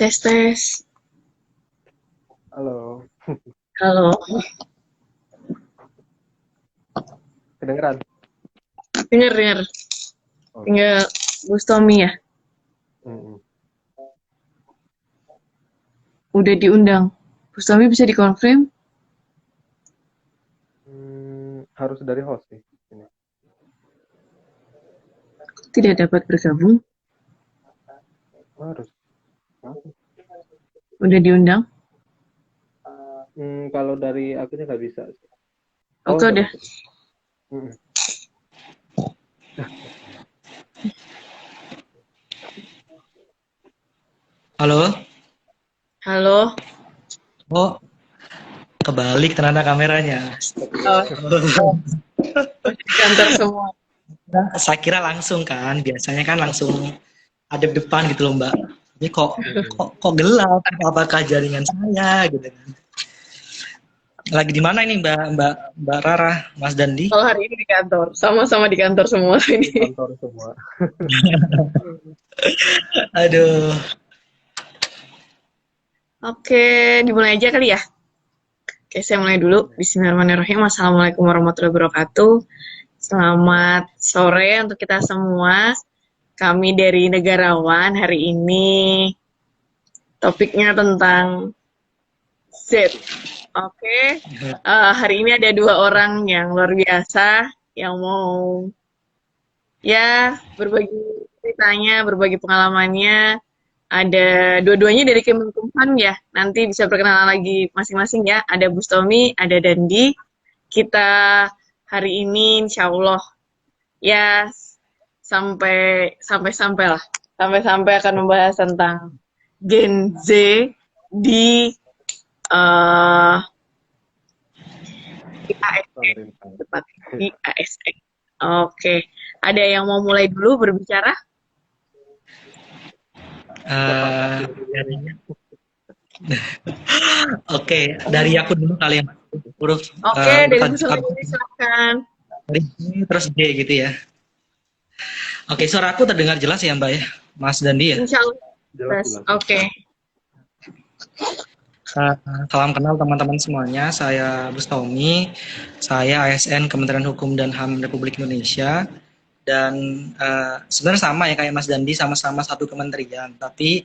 Tes tes. Halo, Halo. kedengeran? Dengar dengar. Oke. Tinggal Bustomi ya. Mm-mm. Udah diundang. Bustomi bisa dikonfirm? Harus dari host sih ini. Tidak dapat bergabung. Harus. Hah? Udah diundang. Kalau dari akunya nggak bisa sih. Oh, Oke udah udah. masuk. Mm-mm. Halo, Halo. oh kebalik ternyata kameranya. Oh, di kantor semua. Saya kira langsung kan, biasanya kan langsung ada depan gitu loh Mbak. Ini kok Mm-mm. kok gelap? Apakah jaringan saya gitu kan? Lagi di mana ini Mbak Rara, Mas Dandi? Kalau hari ini di kantor, sama-sama di kantor semua Di ini. kantor semua. Aduh, Oke, dimulai aja kali ya. Oke, saya mulai dulu. Bismillahirrahmanirrahim. Assalamualaikum warahmatullahi wabarakatuh. Selamat sore untuk kita semua. Kami dari Negarawan hari ini topiknya tentang Z. Oke, hari ini ada dua orang yang luar biasa yang mau ya berbagi ceritanya, berbagi pengalamannya. Ada dua-duanya dari Kemenkumham ya. Nanti bisa perkenalan lagi masing-masing ya. Ada Bustomi, ada Dandi. Kita hari ini insya Allah ya sampai lah. Sampai akan membahas tentang Gen Z di eh di ASN, Pemerintah. tepat di ASN. Oke, ada yang mau mulai dulu berbicara? eh, dari- oke, dari aku dulu kali ya Mas. Huruf Oke, dari Bu alfabet Sony silakan. dari G terus D gitu ya. Oke, suara aku terdengar jelas ya Mbak ya, Mas Dandi ya. Insya Allah. Jelas-jelas. Oke. Uh, Salam kenal teman-teman semuanya, saya Bustomi, saya ASN Kementerian Hukum dan HAM Republik Indonesia, dan sebenarnya sama ya kayak Mas Dandi, sama-sama satu kementerian, tapi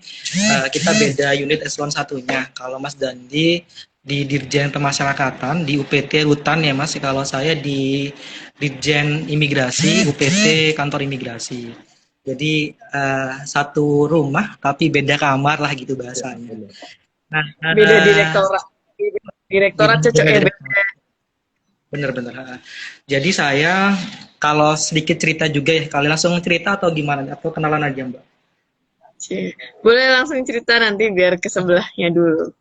kita beda unit eselon satunya. Kalau Mas Dandi di Dirjen Pemasyarakatan, di UPT Rutan ya Mas, kalau saya di Dirjen Imigrasi, UPT Kantor Imigrasi. Jadi satu rumah tapi beda kamar lah gitu Ya, bahasanya. benar. Nah, Beda direktorat. Direktorat cocok ya. bener-bener. Jadi saya kalau sedikit cerita juga ya, kalian langsung cerita atau gimana? Atau kenalan aja Mbak? Boleh langsung cerita nanti biar ke sebelahnya dulu.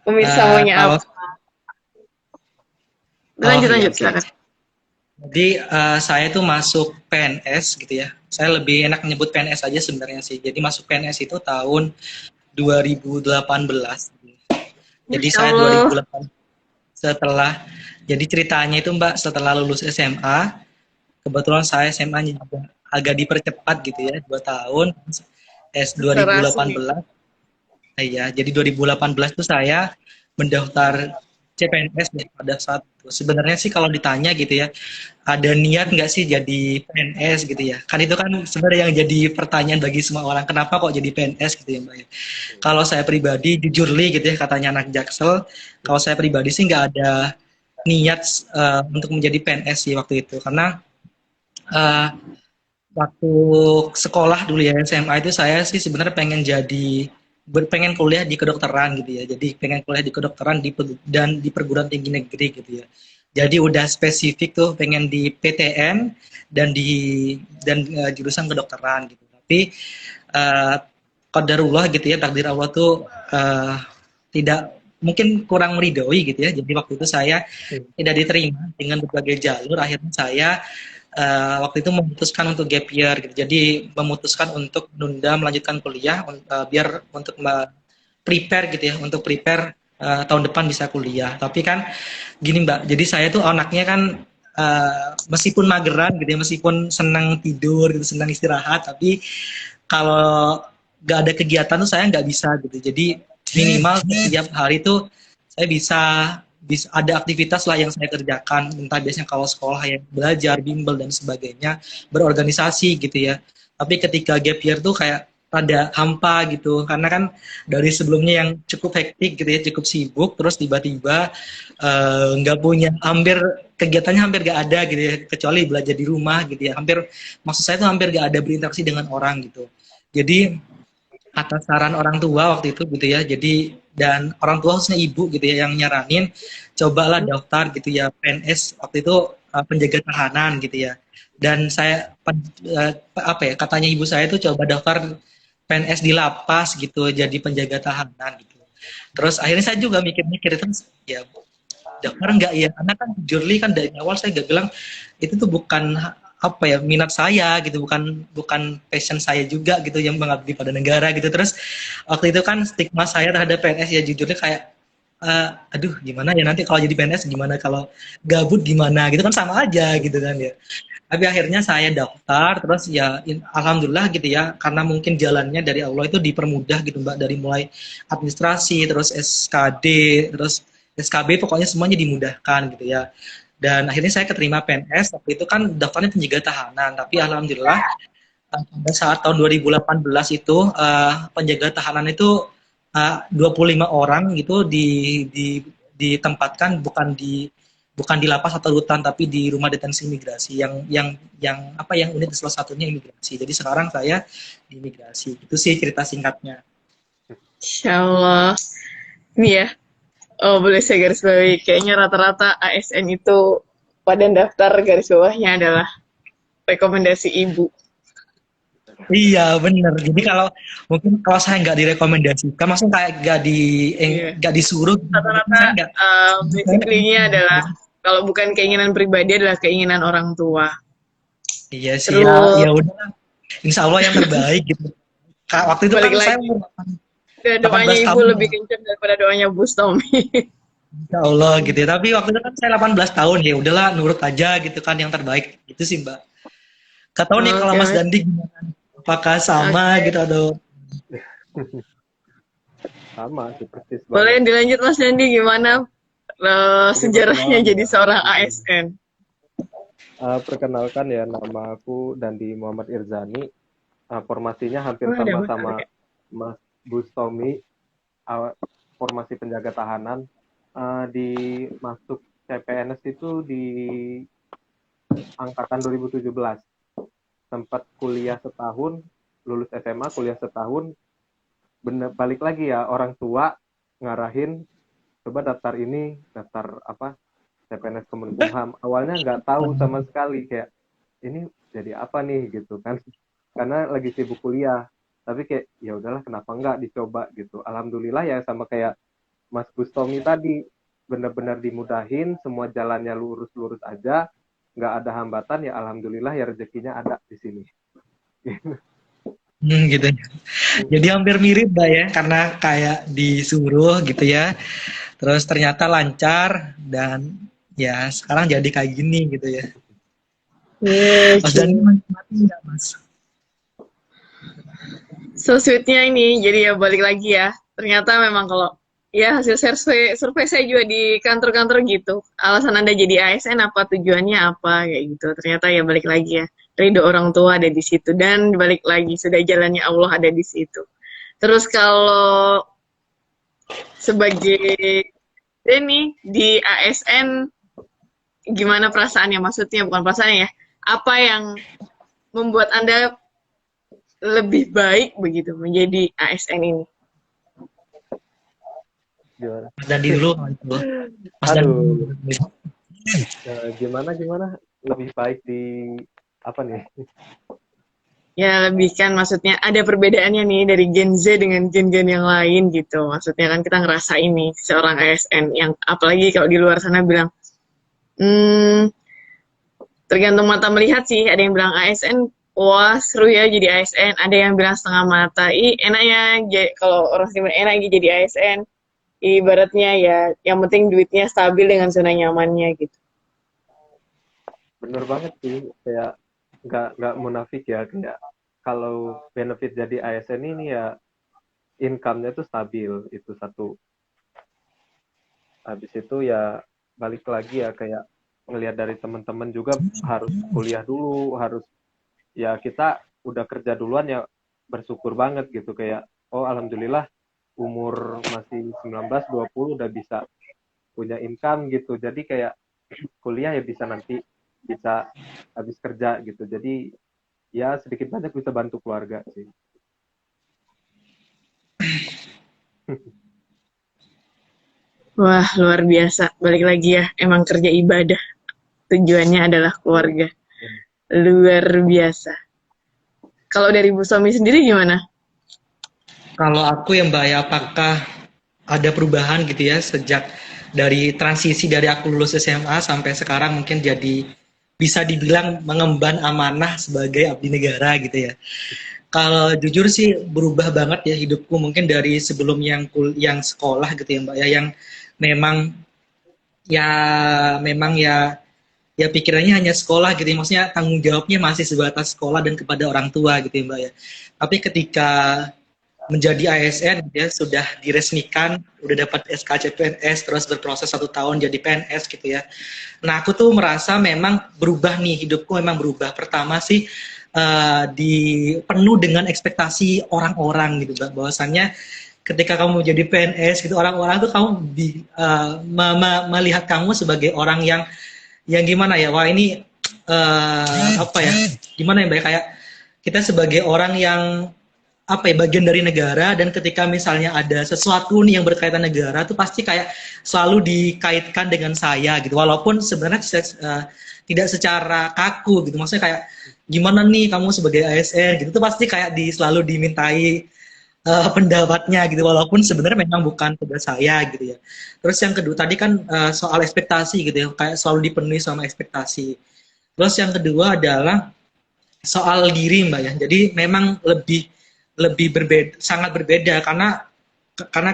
Pemirsa maunya Kalau apa? Lanjut, iya, lanjut, oke. silakan. Jadi saya tuh masuk PNS gitu ya. Saya lebih enak menyebut PNS aja sebenarnya sih. Jadi masuk PNS itu tahun 2018. Jadi Masya saya Allah. 2008 setelah, jadi ceritanya itu Mbak, setelah lulus SMA, kebetulan saya SMA-nya juga agak dipercepat gitu ya, 2 tahun, S Serasi. 2018. Iya, jadi 2018 itu saya mendaftar CPNS pada saat itu. Sebenarnya sih kalau ditanya gitu ya, ada niat nggak sih jadi PNS gitu ya? Kan itu kan sebenarnya yang jadi pertanyaan bagi semua orang, kenapa kok jadi PNS gitu ya Mbak ya? Kalau saya pribadi, jujur li gitu ya, katanya anak Jaksel, kalau saya pribadi sih nggak ada niat untuk menjadi PNS sih waktu itu. Karena eh, waktu sekolah dulu ya, SMA itu saya sih sebenarnya pengen kuliah di kedokteran gitu ya. Jadi pengen kuliah di kedokteran dan di perguruan tinggi negeri gitu ya. Jadi udah spesifik tuh pengen di PTN dan jurusan kedokteran gitu. Tapi uh, qadarullah gitu ya, takdir Allah tuh tidak mungkin kurang meridoi gitu ya. Jadi waktu itu saya tidak diterima dengan berbagai jalur. Akhirnya saya waktu itu memutuskan untuk gap year gitu. Jadi memutuskan untuk menunda melanjutkan kuliah biar untuk prepare gitu ya, untuk prepare tahun depan bisa kuliah. Tapi kan gini Mbak, jadi saya tuh anaknya kan meskipun mageran gitu ya, meskipun senang tidur gitu, senang istirahat, tapi kalau nggak ada kegiatan tuh saya nggak bisa gitu. Jadi minimal setiap hari tuh saya bisa ada aktivitas lah yang saya kerjakan, entah biasanya kalau sekolah yang belajar, bimbel dan sebagainya, berorganisasi gitu ya. Tapi ketika gap year tuh kayak rada hampa gitu, karena kan dari sebelumnya yang cukup hektik gitu ya, cukup sibuk, terus tiba-tiba nggak punya, hampir kegiatannya hampir nggak ada gitu ya, kecuali belajar di rumah gitu ya. Hampir, maksud saya tuh hampir nggak ada berinteraksi dengan orang gitu. Jadi atas saran orang tua waktu itu gitu ya, jadi dan orang tua khususnya ibu gitu ya yang nyaranin cobalah daftar gitu ya PNS waktu itu, penjaga tahanan gitu ya. Dan saya apa ya, katanya ibu saya itu coba daftar PNS di lapas gitu, jadi penjaga tahanan gitu. Terus akhirnya saya juga mikir-mikir itu ya, daftar enggak ya, karena kan jujurly kan dari awal saya gak bilang itu tuh bukan apa ya, minat saya gitu, bukan bukan passion saya juga gitu yang mengabdi pada negara gitu. Terus waktu itu kan stigma saya terhadap PNS ya jujurnya kayak aduh gimana ya nanti kalau jadi PNS, gimana kalau gabut gimana gitu kan, sama aja gitu kan ya. Tapi akhirnya saya daftar, terus ya alhamdulillah gitu ya, karena mungkin jalannya dari Allah itu dipermudah gitu Mbak, dari mulai administrasi, terus SKD, terus SKB, pokoknya semuanya dimudahkan gitu ya. Dan akhirnya saya keterima PNS, waktu itu kan daftarnya penjaga tahanan, tapi alhamdulillah pada saat tahun 2018 itu penjaga tahanan itu 25 orang gitu ditempatkan bukan di lapas atau rutan, tapi di rumah detensi imigrasi yang apa, yang unit salah satunya imigrasi. Jadi sekarang saya di imigrasi. Itu sih cerita singkatnya. Insya Allah. Ini ya, oh boleh saya garis bawahi, kayaknya rata-rata ASN itu pada daftar garis bawahnya adalah rekomendasi ibu. Iya bener. Jadi mungkin kalau saya nggak direkomendasikan, maksudnya kayak nggak disuruh, Rata-rata saya nggak. basically-nya adalah kalau bukan keinginan pribadi adalah keinginan orang tua. Iya sih ya, ya udah. Insya Allah yang terbaik gitu. Waktu itu Balik kan saya lagi. umur Doanya 18 ibu tahun. lebih kencang daripada doanya Bu Stomi. Insya Allah gitu ya. Tapi waktu itu kan saya 18 tahun, ya udahlah nurut aja gitu kan, yang terbaik gitu sih Mbak. Gak tahu nih kalau Mas Dandi gimana? Apakah sama gitu atau? Sama sih, persis banget. Boleh dilanjut Mas Dandi, gimana sejarahnya jadi seorang ASN? Perkenalkan ya, nama aku Dandi Muhammad Irzani. Formasinya hampir sama-sama Mas Bustomi, formasi penjaga tahanan. Di masuk CPNS itu di angkatan 2017. Sempat kuliah setahun, lulus SMA, kuliah setahun, balik lagi ya, orang tua ngarahin, coba daftar ini, daftar apa, CPNS Kemenkumham. Awalnya nggak tahu sama sekali, kayak ini jadi apa nih gitu kan, karena lagi sibuk kuliah. Tapi kayak ya udahlah, kenapa nggak dicoba gitu. Alhamdulillah ya, sama kayak Mas Bustomi tadi, benar-benar dimudahin, semua jalannya lurus-lurus aja, nggak ada hambatan ya, alhamdulillah ya, rezekinya ada di sini. Gitu. Jadi hampir mirip Mbak ya, karena kayak disuruh gitu ya. Terus ternyata lancar dan ya sekarang jadi kayak gini gitu ya. Mas Dani mati nggak Mas? So sweetnya ini, jadi ya balik lagi ya. Ternyata memang kalau ya hasil survei saya juga di kantor-kantor gitu. Alasan Anda jadi ASN apa, tujuannya apa, kayak gitu. Ternyata ya balik lagi ya. Ridho orang tua ada di situ. Dan balik lagi, sudah jalannya Allah ada di situ. Terus kalau sebagai ini di ASN, gimana perasaannya? Maksudnya bukan perasaannya ya. Apa yang membuat Anda lebih baik begitu menjadi ASN ini? Mas Dandi dulu. Mas Aduh. Gimana lebih baik di apa nih? Ya lebih kan, maksudnya ada perbedaannya nih dari Gen Z dengan gen-gen yang lain gitu. Maksudnya kan kita ngerasa ini seorang ASN yang apalagi kalau di luar sana bilang tergantung mata melihat sih. Ada yang bilang ASN wah seru ya jadi ASN, ada yang bilang setengah mata, enaknya kalau orang sini enak jadi ASN, ibaratnya ya yang penting duitnya stabil dengan zona nyamannya gitu. Bener banget sih, kayak nggak munafik ya, kayak kalau benefit jadi ASN ini ya income-nya tuh stabil, itu satu. Habis itu ya balik lagi ya kayak ngelihat dari teman-teman juga harus kuliah dulu, harus ya kita udah kerja duluan ya bersyukur banget gitu kayak oh alhamdulillah umur masih 19-20 udah bisa punya income gitu. Jadi kayak kuliah ya bisa nanti bisa habis kerja gitu. Jadi ya sedikit banyak bisa bantu keluarga sih. Wah, luar biasa. Balik lagi ya, emang kerja ibadah. Tujuannya adalah keluarga. Luar biasa. Kalau dari Bu Somi sendiri gimana? Kalau aku yang Mbak ya, apakah ada perubahan gitu ya sejak dari transisi dari aku lulus SMA sampai sekarang mungkin jadi bisa dibilang mengemban amanah sebagai abdi negara gitu ya. Kalau jujur sih berubah banget ya hidupku mungkin dari sebelum yang sekolah gitu ya Mbak ya yang memang ya memang ya pikirannya hanya sekolah gitu ya. Maksudnya tanggung jawabnya masih sebatas sekolah dan kepada orang tua gitu ya Mbak ya. Tapi ketika menjadi ASN ya sudah diresmikan, udah dapat SK CPNS, terus berproses 1 tahun jadi PNS gitu ya. Nah aku tuh merasa memang berubah nih, hidupku memang berubah. Pertama sih penuh dengan ekspektasi orang-orang gitu, bahwasannya ketika kamu jadi PNS gitu orang-orang tuh kamu melihat kamu sebagai orang yang gimana ya, wah ini apa ya, gimana ya Mbak, kayak kita sebagai orang yang apa ya, bagian dari negara, dan ketika misalnya ada sesuatu nih yang berkaitan negara tuh pasti kayak selalu dikaitkan dengan saya gitu, walaupun sebenarnya tidak secara kaku gitu, maksudnya kayak gimana nih kamu sebagai ASN gitu tuh pasti kayak selalu dimintai pendapatnya gitu, walaupun sebenarnya memang bukan tugas saya gitu ya. Terus yang kedua tadi kan soal ekspektasi gitu ya, kayak selalu dipenuhi sama ekspektasi. Terus yang kedua adalah soal diri Mbak ya, jadi memang lebih berbeda, sangat berbeda karena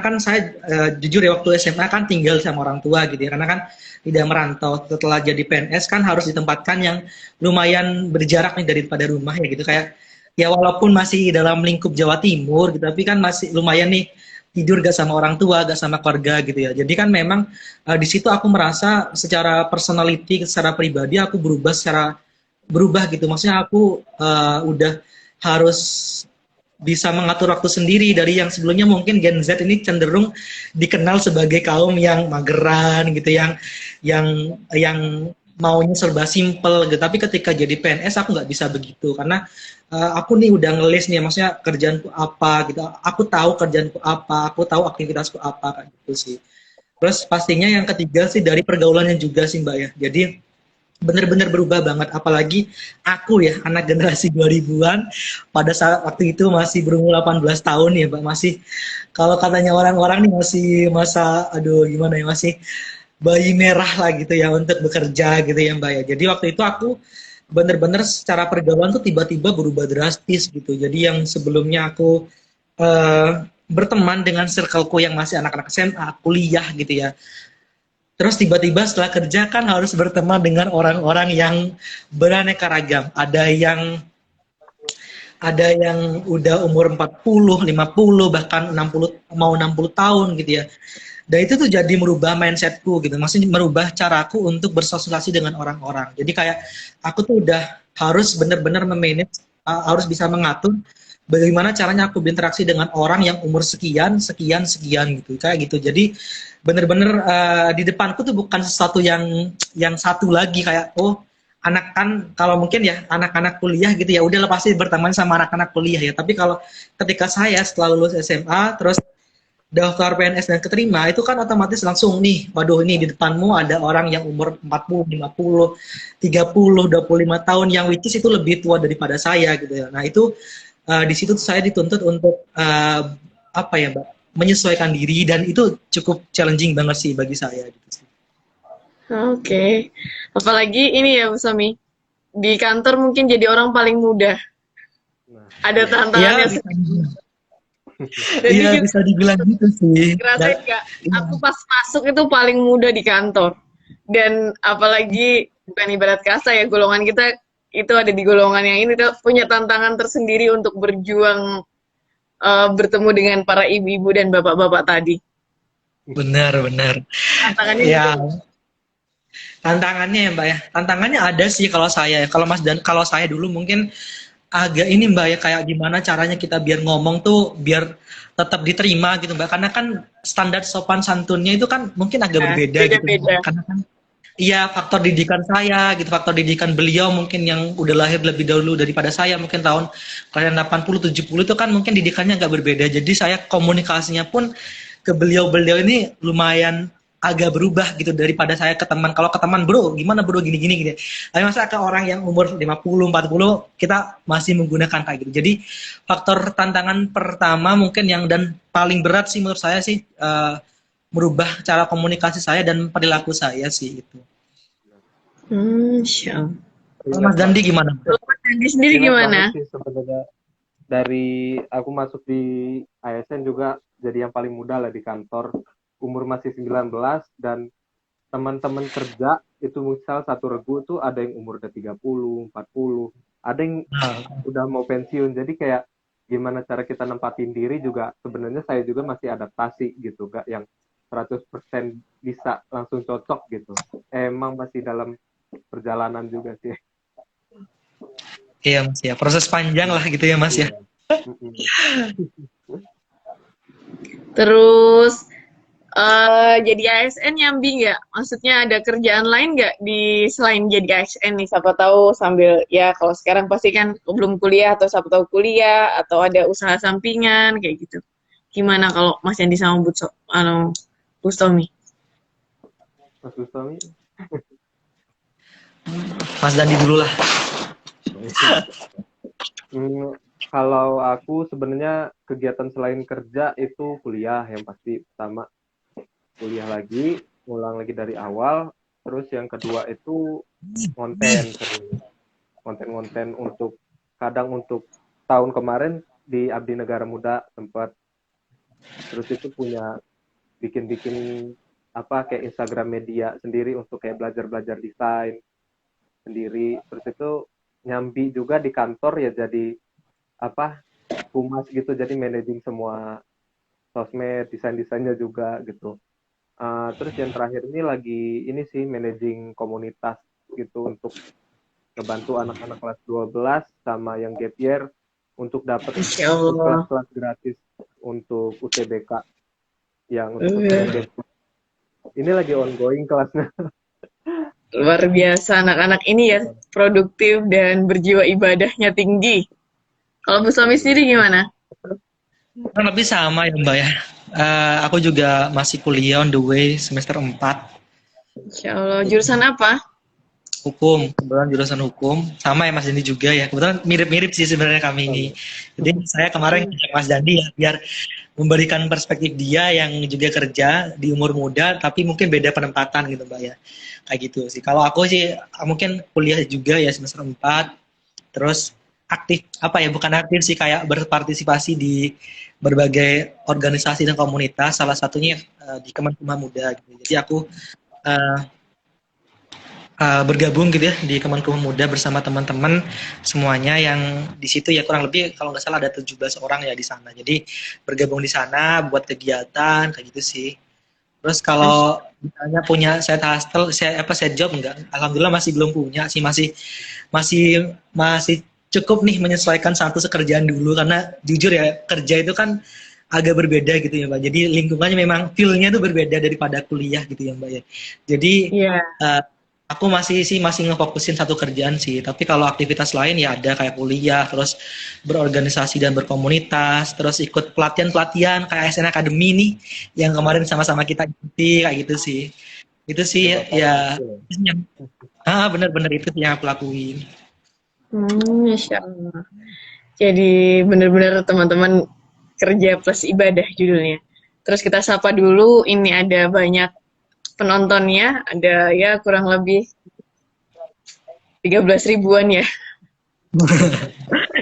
kan saya jujur ya waktu SMA kan tinggal sama orang tua gitu ya, karena kan tidak merantau. Setelah jadi PNS kan harus ditempatkan yang lumayan berjarak nih daripada rumah ya gitu, kayak ya walaupun masih dalam lingkup Jawa Timur gitu, tapi kan masih lumayan nih tidur gak sama orang tua, gak sama keluarga gitu ya. Jadi kan memang di situ aku merasa secara personality, secara pribadi aku berubah gitu. Maksudnya aku udah harus bisa mengatur waktu sendiri, dari yang sebelumnya mungkin Gen Z ini cenderung dikenal sebagai kaum yang mageran gitu, yang maunya serba simple gitu. Tapi ketika jadi PNS aku nggak bisa begitu, karena aku nih udah ngelis nih, maksudnya kerjaanku apa gitu, aku tahu kerjaanku apa, aku tahu aktivitasku apa kayak gitu sih. Terus pastinya yang ketiga sih dari pergaulannya juga sih Mbak ya, jadi benar-benar berubah banget, apalagi aku ya anak generasi 2000-an, pada saat waktu itu masih berumur 18 tahun ya Mbak, masih kalau katanya orang-orang nih masih masa aduh gimana ya, masih bayi merah lah gitu ya untuk bekerja gitu ya Mbak ya. Jadi waktu itu aku benar-benar secara pergaulan tuh tiba-tiba berubah drastis gitu. Jadi yang sebelumnya aku berteman dengan circleku yang masih anak-anak SMA, kuliah gitu ya, terus tiba-tiba setelah kerja kan harus berteman dengan orang-orang yang beraneka ragam. Ada yang udah umur 40, 50, bahkan 60, mau 60 tahun gitu ya. Dan itu tuh jadi merubah mindsetku gitu. Maksudnya merubah caraku untuk bersosialisasi dengan orang-orang. Jadi kayak aku tuh udah harus benar-benar memanage, harus bisa mengatur bagaimana caranya aku berinteraksi dengan orang yang umur sekian gitu, kayak gitu. Jadi bener-bener di depanku tuh bukan sesuatu yang satu lagi, kayak oh anak kan, kalau mungkin ya anak-anak kuliah gitu ya udah pasti berteman sama anak-anak kuliah ya. Tapi kalau ketika saya setelah lulus SMA terus daftar PNS dan keterima, itu kan otomatis langsung nih, waduh ini di depanmu ada orang yang umur 40, 50, 30, 25 tahun yang which is itu lebih tua daripada saya gitu ya. Nah itu di situ saya dituntut untuk apa ya Mbak, menyesuaikan diri, dan itu cukup challenging banget sih bagi saya gitu sih. Oke. Apalagi ini ya Bu Somi, di kantor mungkin jadi orang paling muda. Ada tantangannya. Iya bisa dibilang gitu sih. Ngerasain nggak? Aku pas masuk itu paling muda di kantor. Dan apalagi bukan ibarat kasta ya, golongan kita itu ada di golongan yang ini tuh punya tantangan tersendiri untuk berjuang bertemu dengan para ibu-ibu dan bapak-bapak tadi. Benar, benar. Tantangannya Ya, gitu. tantangannya ya Mbak ya. Tantangannya ada sih kalau saya. Kalau Mas dan kalau saya dulu mungkin agak ini Mbak ya, kayak gimana caranya kita biar ngomong tuh biar tetap diterima gitu Mbak. Karena kan standar sopan santunnya itu kan mungkin agak Nah, berbeda gitu beda-beda. Mbak. Karena kan iya, faktor didikan saya gitu, faktor didikan beliau mungkin yang udah lahir lebih dahulu daripada saya, mungkin tahun kalian 80 70 itu kan mungkin didikannya agak berbeda. Jadi saya komunikasinya pun ke beliau-beliau ini lumayan agak berubah gitu daripada saya ke teman. Kalau ke teman, bro, gimana bro, gini-gini gitu. Tapi masa ke orang yang umur 50 40 kita masih menggunakan kayak gitu. Jadi faktor tantangan pertama mungkin yang dan paling berat sih menurut saya sih merubah cara komunikasi saya dan perilaku saya sih itu. Siap. Kalau Mas Dandi gimana? Kalau Mas Dandi sendiri Ingat gimana? banget sih sebenarnya dari aku masuk di ASN juga jadi yang paling muda lah di kantor, umur masih 19 dan teman-teman kerja itu misal satu regu tuh ada yang umur udah 30, 40, ada yang udah mau pensiun. Jadi kayak gimana cara kita nempatin diri juga sebenarnya saya juga masih adaptasi gitu, gak yang 100% bisa langsung cocok gitu. Emang masih dalam perjalanan juga sih. Iya Mas ya, proses panjang lah gitu ya Mas ya. Terus jadi ASN nyambi nggak? Maksudnya ada kerjaan lain nggak di selain jadi ASN nih? Siapa tahu sambil ya kalau sekarang pasti kan belum kuliah atau siapa tahu kuliah atau ada usaha sampingan kayak gitu. Gimana kalau Mas Yandi sama Bustomi? Mas Bustomi? Mas Dandi dulu lah. Kalau aku sebenarnya kegiatan selain kerja itu kuliah yang pasti pertama, kuliah lagi, ngulang lagi dari awal. Terus yang kedua itu konten untuk kadang untuk tahun kemarin di Abdi Negara Muda sempat, terus itu punya bikin apa kayak Instagram media sendiri untuk kayak belajar desain sendiri. Terus itu nyambi juga di kantor ya jadi apa humas gitu, jadi managing semua sosmed, desainnya juga gitu. Terus yang terakhir ini lagi ini sih managing komunitas gitu untuk ngebantu anak-anak kelas 12 sama yang gap year untuk dapat kelas-kelas gratis untuk UTBK yang untuk UTBK. Ini lagi ongoing kelasnya. Luar biasa anak-anak ini ya, produktif dan berjiwa ibadahnya tinggi. Kalau Bu Somi sendiri gimana? Kurang lebih sama ya Mbak ya. Aku juga masih kuliah on the way semester 4. Insya Allah. Jurusan apa? Hukum, kebetulan jurusan hukum. Sama ya Mas Dandi juga ya. Kebetulan mirip-mirip sih sebenarnya kami ini. Jadi saya kemarin ngajak Mas Dandi ya, biar memberikan perspektif dia yang juga kerja di umur muda, tapi mungkin beda penempatan gitu Mbak ya. Kayak gitu sih. Kalau aku sih mungkin kuliah juga ya semester 4. Terus aktif, apa ya, bukan aktif sih, kayak berpartisipasi di berbagai organisasi dan komunitas, salah satunya di Kemenkumham Muda gitu. Jadi aku bergabung gitu ya di Kemenkumham Muda bersama teman-teman semuanya yang di situ ya, kurang lebih kalau nggak salah ada 17 orang ya di sana. Jadi bergabung di sana buat kegiatan kayak gitu sih. Terus kalau misalnya punya side hustle, side job enggak? Alhamdulillah masih belum punya sih, masih cukup nih menyesuaikan satu pekerjaan dulu, karena jujur ya kerja itu kan agak berbeda gitu ya Mbak. Jadi lingkungannya memang feel-nya tuh berbeda daripada kuliah gitu ya Mbak ya. Jadi aku masih ngefokusin satu kerjaan sih. Tapi kalau aktivitas lain ya ada kayak kuliah, terus berorganisasi dan berkomunitas, terus ikut pelatihan kayak ASN Academy nih yang kemarin sama-sama kita ikuti kayak gitu sih. Itu sih ya. Bener-bener itu sih yang aku lakuin. Masya Allah. Jadi benar-benar teman-teman kerja plus ibadah judulnya. Terus kita sapa dulu, ini ada banyak penontonnya, ada ya kurang lebih 13 ribuan ya.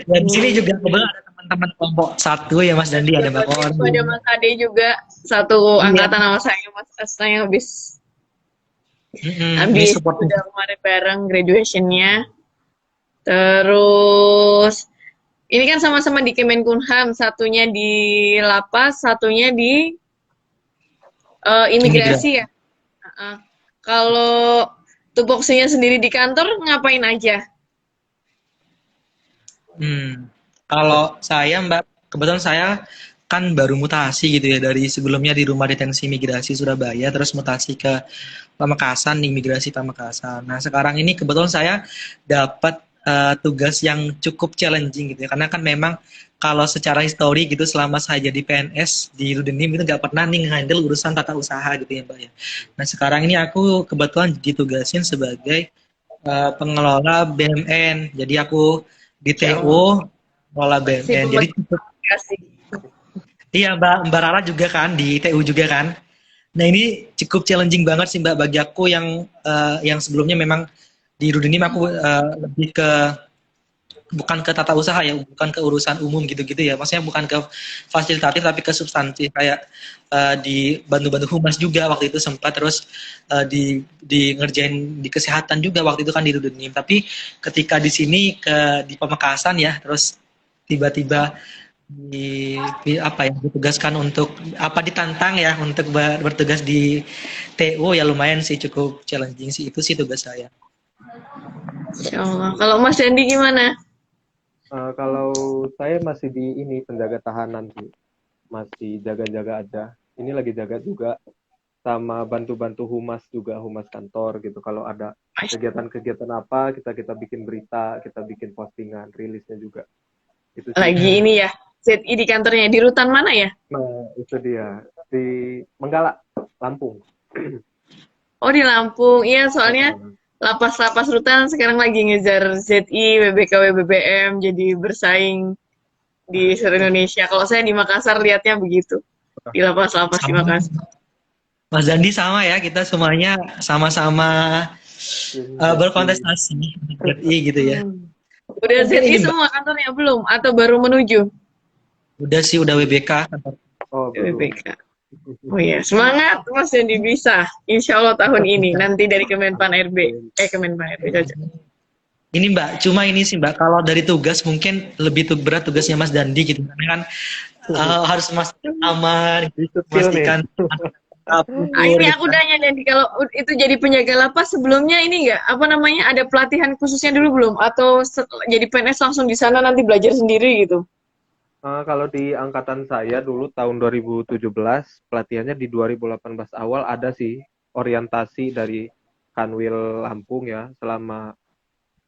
Dan di sini juga kebetulan ada teman-teman kelompok 1 ya Mas Dandi, ada Mbak Kon. Ada Mas Ade juga, satu angkatan sama saya, Mas Asta yang habis udah kemarin bareng graduation-nya. Terus ini kan sama-sama di Kemenkumham, satunya di lapas, satunya di Imigrasi. imigrasi ya. Heeh. Kalau tupoksinya sendiri di kantor ngapain aja? Kalau saya Mbak, kebetulan saya kan baru mutasi gitu ya dari sebelumnya di Rumah Detensi Imigrasi Surabaya, terus mutasi ke Pamekasan, Imigrasi Pamekasan. Nah sekarang ini kebetulan saya dapat tugas yang cukup challenging gitu ya, karena kan memang kalau secara histori gitu selama saya jadi PNS di Rudenim itu nggak pernah nih nge-handle urusan tata usaha gitu ya Mbak ya. Nah sekarang ini aku kebetulan ditugasin sebagai pengelola BMN. Jadi aku di TO pengelola Si BMN. Jadi komunikasi. iya Mbak Rara juga kan di TU juga kan. Nah ini cukup challenging banget sih Mbak bagi aku yang sebelumnya memang di Rudenim aku lebih ke bukan ke tata usaha ya, bukan ke urusan umum gitu-gitu ya. Maksudnya bukan ke fasilitatif tapi ke substansi kayak di bantu-bantu humas juga waktu itu sempat terus di ngerjain di kesehatan juga waktu itu kan di Rudenim. Tapi ketika di sini di Pamekasan ya, terus tiba-tiba apa ya ditugaskan untuk apa ditantang ya untuk bertugas di TU ya lumayan sih cukup challenging sih itu sih tugas saya. Insya Allah. Kalau Mas Dandi gimana? Kalau saya masih di ini penjaga tahanan sih, masih jaga-jaga aja. Ini lagi jaga juga sama bantu-bantu humas juga, humas kantor gitu. Kalau ada kegiatan-kegiatan apa, kita bikin berita, kita bikin postingan, rilisnya juga. Itu sih. Lagi ini ya, ZI di kantornya di rutan mana ya? Nah, itu dia di Menggala, Lampung. Oh di Lampung, iya soalnya lapas-lapas rutan sekarang lagi ngejar ZI, WBK, WBBM, jadi bersaing di seluruh Indonesia. Kalau saya di Makassar lihatnya begitu, di lapas-lapas di Makassar. Mas Dandi sama ya, kita semuanya sama-sama berkontestasi ZI gitu ya. Udah ZI semua kantornya belum? Atau baru menuju? Udah sih, udah WBK. Oh, WBK. Oh iya, semangat Mas Dandi bisa. Insya Allah tahun ini, nanti dari Kemenpan RB. Kemenpan RB saja. Ini Mbak, cuma ini sih Mbak, kalau dari tugas mungkin lebih berat tugasnya Mas Dandi gitu. Karena kan harus memastikan aman, gitu, memastikan ini aku tanya Dandi, kalau itu jadi penjaga lapas sebelumnya ini enggak, apa namanya, ada pelatihan khususnya dulu belum? Atau jadi PNS langsung di sana nanti belajar sendiri gitu? Kalau di angkatan saya dulu tahun 2017, pelatihannya di 2018 awal ada sih orientasi dari Kanwil Lampung ya, selama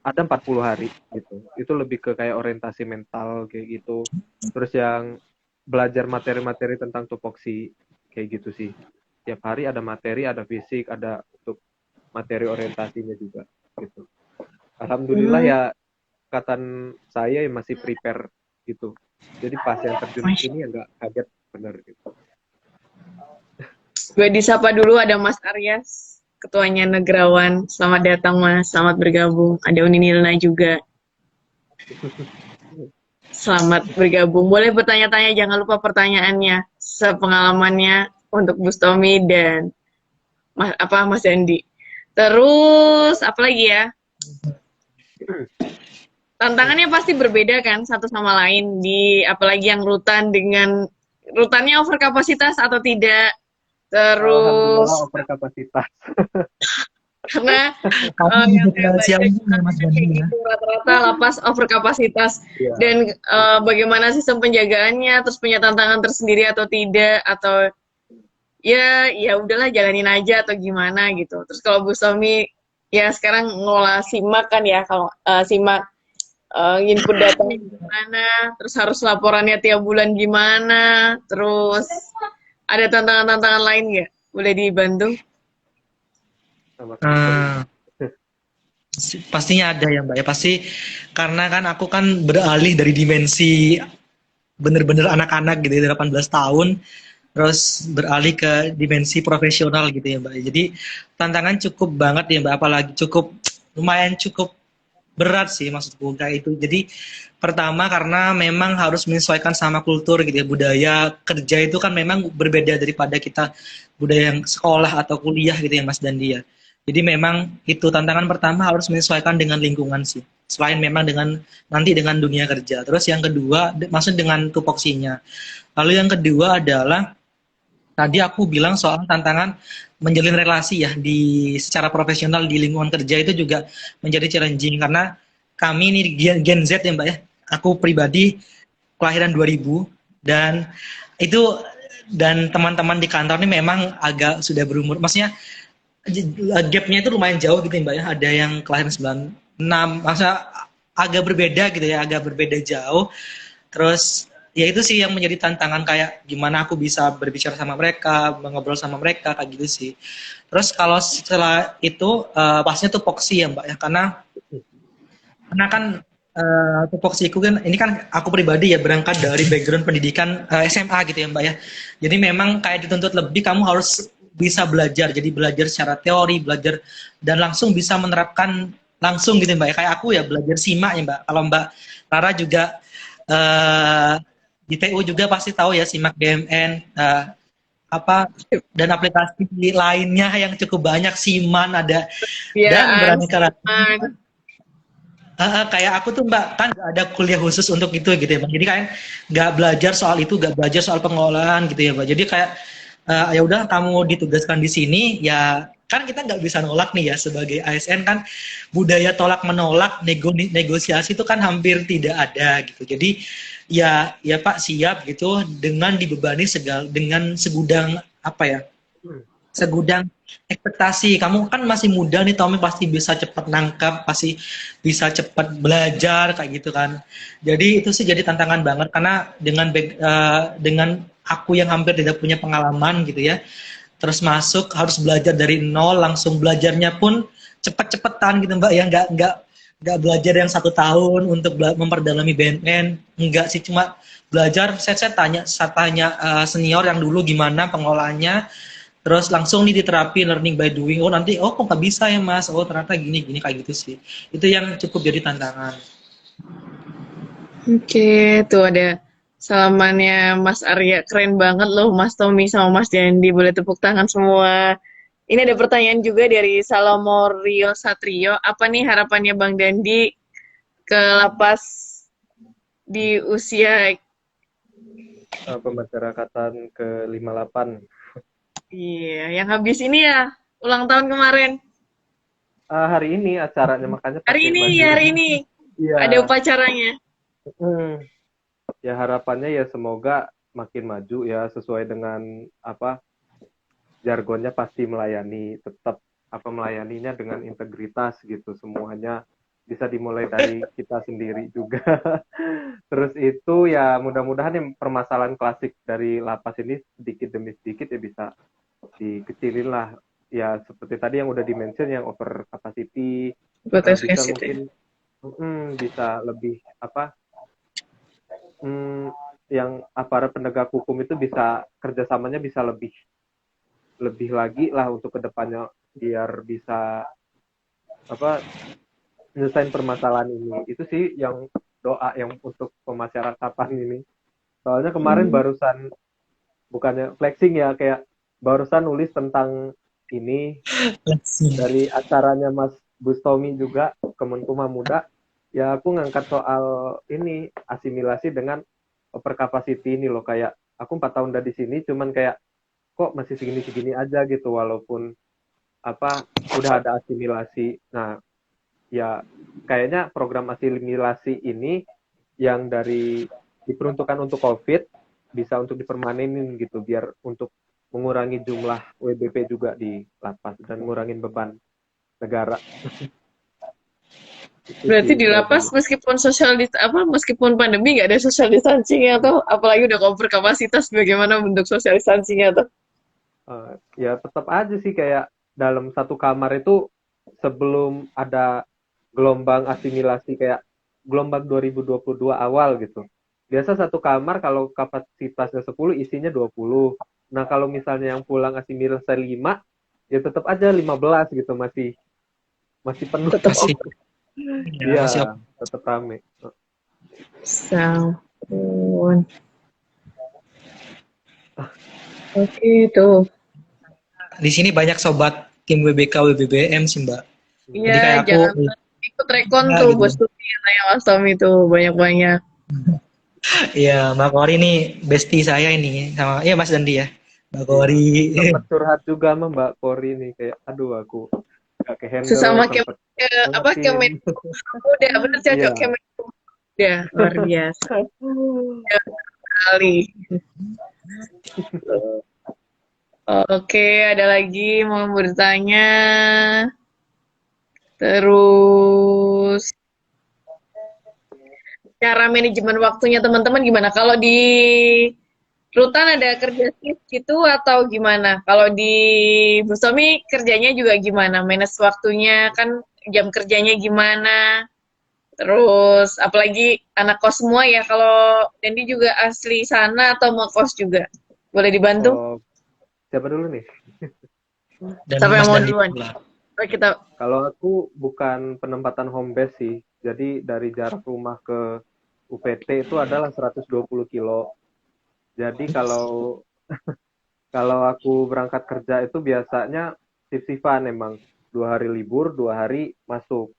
ada 40 hari gitu. Itu lebih ke kayak orientasi mental kayak gitu. Terus yang belajar materi-materi tentang tupoksi kayak gitu sih. Tiap hari ada materi, ada fisik, ada untuk materi orientasinya juga gitu. Alhamdulillah ya angkatan saya masih prepare gitu. Jadi pas yang terjun di sini ya nggak kaget bener gitu. Gue disapa dulu, ada Mas Aryas, ketuanya Negrawan. Selamat datang Mas, selamat bergabung. Ada Uni Nilna juga. Selamat bergabung. Boleh bertanya-tanya, jangan lupa pertanyaannya, sepengalamannya untuk Bustomi dan Mas Dandi. Terus apa lagi ya? Tantangannya pasti berbeda kan satu sama lain, di apalagi yang rutannya over kapasitas atau tidak. Terus over kapasitas. Karena yang saya baca gitu, rata-rata lapas over kapasitas. Dan bagaimana sistem penjagaannya, terus punya tantangan tersendiri atau tidak, atau ya udahlah jalanin aja atau gimana gitu. Terus kalau Bu Somi ya sekarang ngolah simak kan ya, kalau simak input datanya gimana, terus harus laporannya tiap bulan gimana, terus ada tantangan-tantangan lain nggak? Boleh dibantu? Pastinya ada ya Mbak ya, pasti karena kan aku kan beralih dari dimensi bener-bener anak-anak gitu ya, 18 tahun, terus beralih ke dimensi profesional gitu ya Mbak. Jadi tantangan cukup banget ya Mbak, apalagi lumayan cukup berat sih maksudku kayak itu. Jadi pertama karena memang harus menyesuaikan sama kultur gitu ya, budaya kerja itu kan memang berbeda daripada kita budaya yang sekolah atau kuliah gitu ya Mas Dandi ya. Jadi memang itu tantangan pertama harus menyesuaikan dengan lingkungan sih. Selain memang dengan nanti dengan dunia kerja. Terus yang kedua, maksud dengan tupoksinya. Lalu yang kedua adalah tadi aku bilang soal tantangan menjalin relasi ya di secara profesional di lingkungan kerja itu juga menjadi challenging karena kami ini Gen Z ya Mbak ya. Aku pribadi kelahiran 2000 dan itu dan teman-teman di kantor ini memang agak sudah berumur. Maksudnya gapnya itu lumayan jauh gitu ya Mbak ya. Ada yang kelahiran 96, masa agak berbeda gitu ya, agak berbeda jauh. Terus ya itu sih yang menjadi tantangan kayak gimana aku bisa berbicara sama mereka, mengobrol sama mereka kayak gitu sih. Terus kalau setelah itu pasnya tuh tupoksi ya Mbak ya, karena kan tupoksiku kan ini kan aku pribadi ya berangkat dari background pendidikan SMA gitu ya Mbak ya. Jadi memang kayak dituntut lebih kamu harus bisa belajar. Jadi belajar secara teori, belajar dan langsung bisa menerapkan langsung gitu ya Mbak ya. Kayak aku ya belajar simak ya Mbak. Kalau Mbak Rara juga eh, di TU juga pasti tahu ya simak BMN apa dan aplikasi lainnya yang cukup banyak Siman ada Ya, dan beraneka ragam. Ansman. Kayak aku tuh Mbak kan nggak ada kuliah khusus untuk itu gitu ya Mbak. Jadi kan nggak belajar soal itu, nggak belajar soal pengelolaan gitu ya Mbak. Jadi kayak ya udah kamu ditugaskan di sini ya kan kita nggak bisa nolak nih ya sebagai ASN kan budaya tolak menolak negosiasi itu kan hampir tidak ada gitu. Jadi ya ya Pak siap gitu dengan dibebani dengan segudang apa ya segudang ekspektasi. Kamu kan masih muda nih, Tommy pasti bisa cepat nangkap, pasti bisa cepat belajar kayak gitu kan. Jadi itu sih jadi tantangan banget karena dengan aku yang hampir tidak punya pengalaman gitu ya. Terus masuk harus belajar dari nol, langsung belajarnya pun cepet-cepetan gitu Mbak ya, nggak belajar yang 1 tahun untuk memperdalami BNN, enggak sih cuma belajar. Saya tanya senior yang dulu gimana pengolahannya, terus langsung nih diterapi learning by doing. Oh nanti, oh kok nggak bisa ya mas? Oh ternyata gini-gini kayak gitu sih. Itu yang cukup jadi tantangan. Oke, tuh ada salamannya Mas Arya. Keren banget loh Mas Tommy sama Mas Jandi. Boleh tepuk tangan semua. Ini ada pertanyaan juga dari Salomo Rio Satrio. Apa nih harapannya Bang Dandi ke lapas di usia Pemasyarakatan ke-58. iya yang habis ini ya ulang tahun kemarin. Hari ini acaranya makanya Hari pakai ini baju. ya hari ini Iya. ada upacaranya. Ya harapannya ya semoga makin maju ya sesuai dengan apa jargonnya pasti melayani, tetap apa melayaninya dengan integritas gitu, semuanya bisa dimulai dari kita sendiri juga. Terus itu ya mudah-mudahan yang permasalahan klasik dari lapas ini sedikit demi sedikit ya bisa dikecilin lah. Ya seperti tadi yang udah dimention yang over capacity, Buat bisa SKSD. mungkin bisa lebih apa yang aparat penegak hukum itu bisa kerjasamanya bisa lebih lagi lah untuk kedepannya biar bisa apa nyelesain permasalahan ini. Itu sih yang doa yang untuk pemasyarakatan ini. Soalnya kemarin barusan bukannya flexing ya, kayak barusan nulis tentang ini dari acaranya Mas Bustomi juga Kemenkumham Muda. Ya aku ngangkat soal ini asimilasi dengan over capacity ini loh, kayak aku 4 tahun udah di sini cuman kayak kok masih segini-segini aja gitu walaupun apa udah ada asimilasi. Nah, ya kayaknya program asimilasi ini yang dari diperuntukkan untuk COVID bisa untuk dipermanenin gitu biar untuk mengurangi jumlah WBP juga di lapas dan ngurangin beban negara. Berarti di lapas meskipun meskipun pandemi nggak ada social distancing atau apalagi udah cover kapasitas bagaimana bentuk social distancing atau ya tetap aja sih kayak dalam satu kamar itu sebelum ada gelombang asimilasi kayak gelombang 2022 awal gitu. Biasa satu kamar kalau kapasitasnya 10 isinya 20. Nah, kalau misalnya yang pulang asimilasi 5 ya tetap aja 15 gitu masih penuh. tetap Iya, tetap rame. Sampun. Oke tuh. Di sini banyak sobat tim WBK WBBM sih Mbak. Jadi kayak Iya, aku jangan ikut rekon ya tuh, gitu. Bos Tuti katanya Mas Tommy tuh banyak-banyak. Iya, Mbak Kori ini bestie saya ini sama iya Mas Dandi ya. Mbak Iya, Kori. sempat curhat juga sama Mbak Kori nih kayak aduh aku gak ke handle Sesama sempat apa mungkin Kemenku Muda, bener cocok iya. Kemenku Muda, luar biasa sekali. Oke, ada lagi mau bertanya. Terus cara manajemen waktunya teman-teman gimana? Kalau di Rutan ada kerja shift gitu atau gimana? Kalau di Busomi kerjanya juga gimana? Manage waktunya kan jam kerjanya gimana? Terus apalagi anak kos semua ya. Kalau Dendi juga asli sana atau mau kos juga? Boleh dibantu? Oh, siapa dulu nih? Dan Siapa yang Mas mau Dandi duluan? pula. Oke, kita Kalau aku bukan penempatan home base sih. Jadi dari jarak rumah ke UPT itu adalah 120 kilo. Jadi kalau aku berangkat kerja itu biasanya shift-shiftan emang 2 hari libur, 2 hari masuk.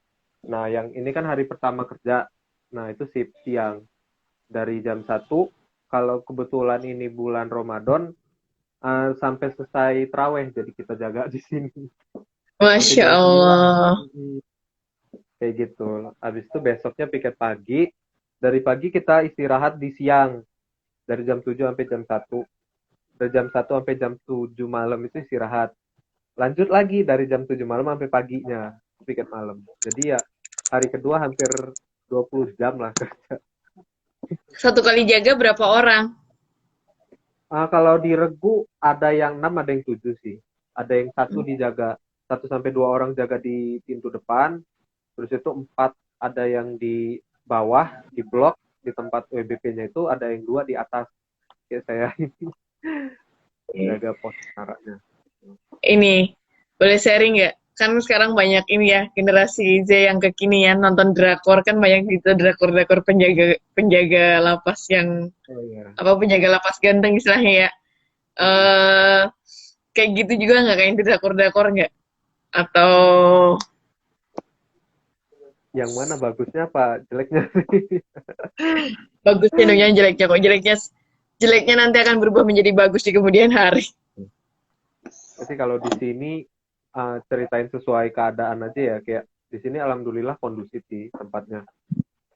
Nah, yang ini kan hari pertama kerja. Nah, itu shift siang dari jam 1. Kalau kebetulan ini bulan Ramadan sampai selesai traweh, jadi kita jaga di sini sampai Masya jam 9. Allah. Kayak gitu. Habis itu besoknya piket pagi. Dari pagi kita istirahat di siang. Dari jam 7 sampai jam 1. Dari jam 1 sampai jam 7 malam itu istirahat. Lanjut lagi dari jam 7 malam sampai paginya. Piket malam. Jadi ya hari kedua hampir 20 jam lah kerja. Satu kali jaga berapa orang? Kalau di Regu ada yang 6, ada yang 7 sih. Ada yang satu dijaga, 1 sampai 2 orang jaga di pintu depan. Terus itu 4 ada yang di bawah, di blok, di tempat WBP-nya itu ada yang 2 di atas. Kayak saya ini jaga pos naraknya. Ini boleh sharing nggak? Kan sekarang banyak ini ya generasi Z yang kekinian nonton drakor kan banyak gitu drakor-drakor penjaga penjaga lapas yang Oh iya. apa penjaga lapas ganteng istilahnya ya. Eh kayak gitu juga nggak kayak di drakor-drakor nggak? Atau Yang mana bagusnya apa jeleknya sih? bagusnya dong yang jeleknya kok jeleknya nanti akan berubah menjadi bagus di kemudian hari. Tapi kalau di sini ceritain sesuai keadaan aja ya. Kayak di sini alhamdulillah kondusif sih tempatnya.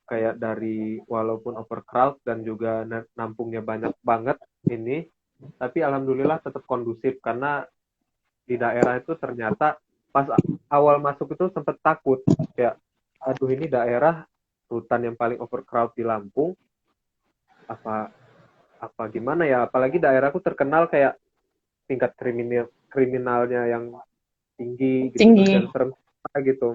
Kayak dari walaupun overcrowd dan juga nampungnya banyak banget ini, tapi alhamdulillah tetap kondusif karena di daerah itu ternyata pas awal masuk itu sempat takut kayak aduh ini daerah rutan yang paling overcrowd di Lampung apa apa gimana ya, apalagi daerahku terkenal kayak tingkat kriminalnya yang tinggi gitu terus Tinggi. yang serem gitu.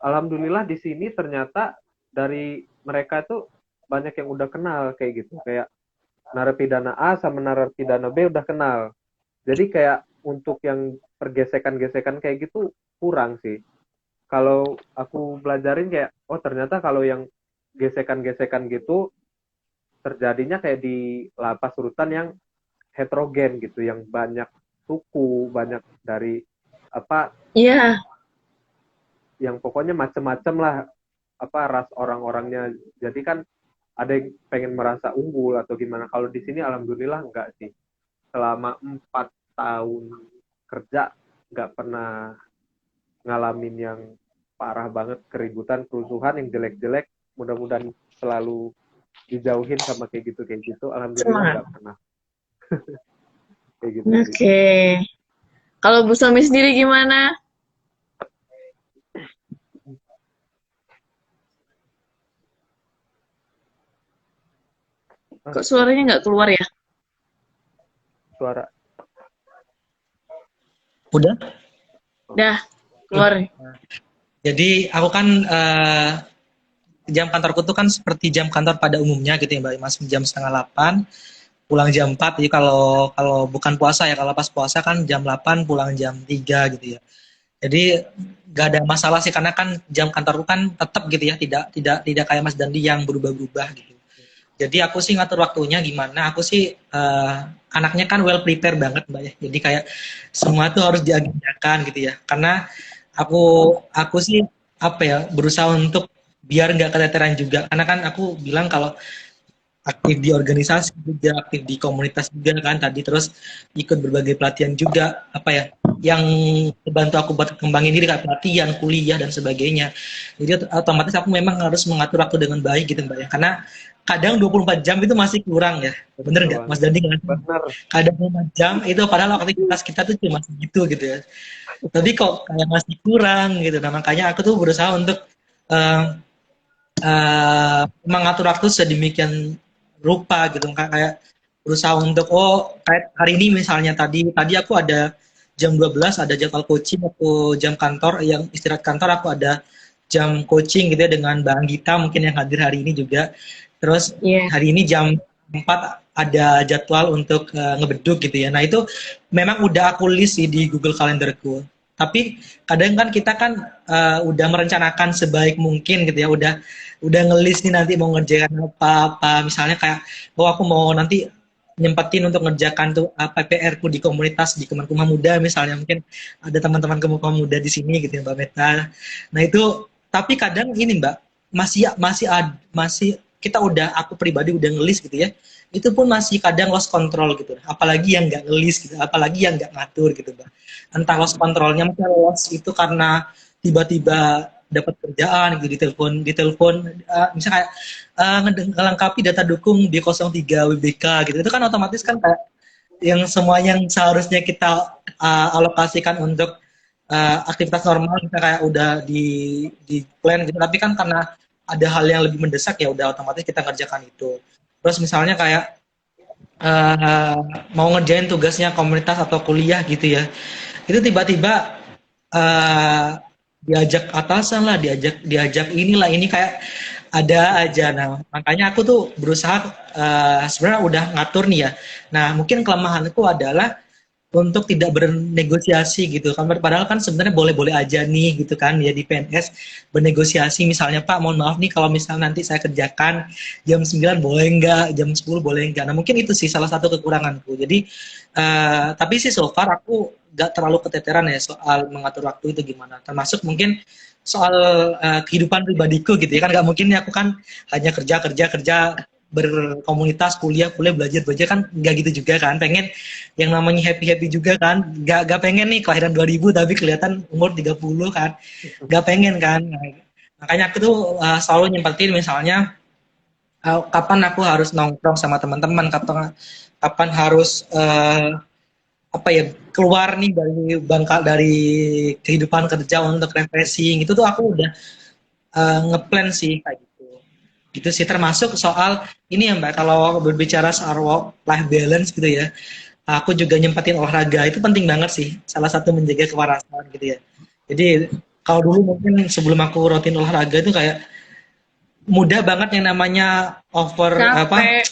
Alhamdulillah di sini ternyata dari mereka tuh banyak yang udah kenal kayak gitu, kayak narapidana A sama narapidana B udah kenal. Jadi kayak untuk yang pergesekan-gesekan kayak gitu kurang sih. Kalau aku belajarin kayak, oh ternyata kalau yang gesekan-gesekan gitu terjadinya kayak di lapas rutan yang heterogen gitu, yang banyak suku, banyak dari apa, Iya, yang pokoknya macem-macem lah apa ras orang-orangnya. Jadi kan ada yang pengen merasa unggul atau gimana. Kalau di sini alhamdulillah enggak sih. Selama 4 tahun kerja nggak pernah ngalamin yang parah banget, keributan, kerusuhan yang jelek-jelek. Mudah-mudahan selalu dijauhin sama kayak gitu. Alhamdulillah semangat. nggak pernah kayak gitu sih. Oke. Kalau Bu Sami sendiri gimana? Kok suaranya nggak keluar ya? Suara. Udah? Dah, keluar. Jadi aku kan jam kantorku tuh kan seperti jam kantor pada umumnya gitu ya Mbak, Mas, jam setengah 8, pulang jam 4. Jadi kalau kalau bukan puasa ya, kalau pas puasa kan jam 8 pulang jam 3 gitu ya. Jadi gak ada masalah sih karena kan jam kantorku kan tetap gitu ya, tidak kayak Mas Dandi yang berubah-ubah gitu. Jadi aku sih ngatur waktunya gimana? Aku sih anaknya kan well prepare banget Mbak ya. Jadi kayak semua tuh harus diagendakan gitu ya. Karena aku aku sih apa ya berusaha untuk biar nggak keteteran juga. Karena kan aku bilang kalau aktif di organisasi juga, aktif di komunitas juga kan tadi, terus ikut berbagai pelatihan juga, apa ya, yang membantu aku buat kembangin diri kayak pelatihan, kuliah dan sebagainya. Jadi otomatis aku memang harus mengatur waktu dengan baik gitu Mbak ya. Karena kadang 24 jam itu masih kurang ya. Bener nggak Mas Dandi kan? Bener. Kadang 24 jam itu padahal aktivitas kita tuh cuma segitu gitu ya. Tapi kok kayak masih kurang gitu. Nah makanya aku tuh berusaha untuk eh, mengatur waktu sedemikian rupa gitu kayak berusaha untuk kayak hari ini misalnya tadi aku ada jam 12 ada jadwal coaching aku jam kantor yang istirahat kantor aku ada jam coaching gitu ya dengan Mbak Anggita mungkin yang hadir hari ini juga terus Iya. hari ini jam 4 ada jadwal untuk ngebeduk gitu ya nah itu memang udah aku list sih di Google Calendarku tapi kadang kan kita kan udah merencanakan sebaik mungkin gitu ya udah ngelis nih nanti mau ngerjakan apa misalnya kayak aku mau nanti nyempetin untuk ngerjakan tuh apa PR-ku di komunitas di Kemenkumham Muda misalnya mungkin ada teman-teman Kemenkumham Muda di sini gitu ya Mbak Meta. Nah itu tapi kadang ini Mbak masih kita udah aku pribadi udah ngelis gitu ya itu pun masih kadang lost control gitu apalagi yang nggak ngelis gitu apalagi yang nggak ngatur gitu Mbak entah lost controlnya mungkin lost itu karena tiba-tiba dapat kerjaan gitu ditelepon misalnya kayak melengkapi data dukung B03 WBK gitu itu kan otomatis kan kayak yang semua yang seharusnya kita alokasikan untuk aktivitas normal kita kayak udah di plan gitu tapi kan karena ada hal yang lebih mendesak ya udah otomatis kita kerjakan itu terus misalnya kayak uh, mau ngerjain tugasnya komunitas atau kuliah gitu ya itu tiba-tiba uh, diajak atasan lah, diajak inilah ini kayak ada aja. Nah, makanya aku tuh berusaha sebenarnya udah ngatur nih ya. Nah, mungkin kelemahanku adalah untuk tidak bernegosiasi gitu kan padahal kan sebenarnya boleh-boleh aja nih gitu kan ya di PNS bernegosiasi misalnya Pak mohon maaf nih kalau misalnya nanti saya kerjakan jam 9 boleh enggak jam 10 boleh enggak nah mungkin itu sih salah satu kekuranganku jadi tapi sih so far aku nggak terlalu keteteran ya soal mengatur waktu itu gimana termasuk mungkin soal kehidupan pribadiku gitu ya kan nggak mungkin ya aku kan hanya kerja berkomunitas kuliah belajar kan nggak gitu juga kan pengen yang namanya happy juga kan nggak pengen nih kelahiran 2000 tapi kelihatan umur 30 kan nggak pengen kan nah, makanya aku tuh selalu nyempetin misalnya kapan aku harus nongkrong sama teman-teman kapan harus apa ya keluar nih dari kehidupan kerja untuk refreshing itu tuh aku udah ngeplan sih kayak gitu sih termasuk soal ini ya Mbak kalau berbicara soal work life balance gitu ya aku juga nyempatin olahraga itu penting banget sih salah satu menjaga kewarasan gitu ya jadi kalau dulu mungkin sebelum aku rutin olahraga itu kayak mudah banget yang namanya over Capek.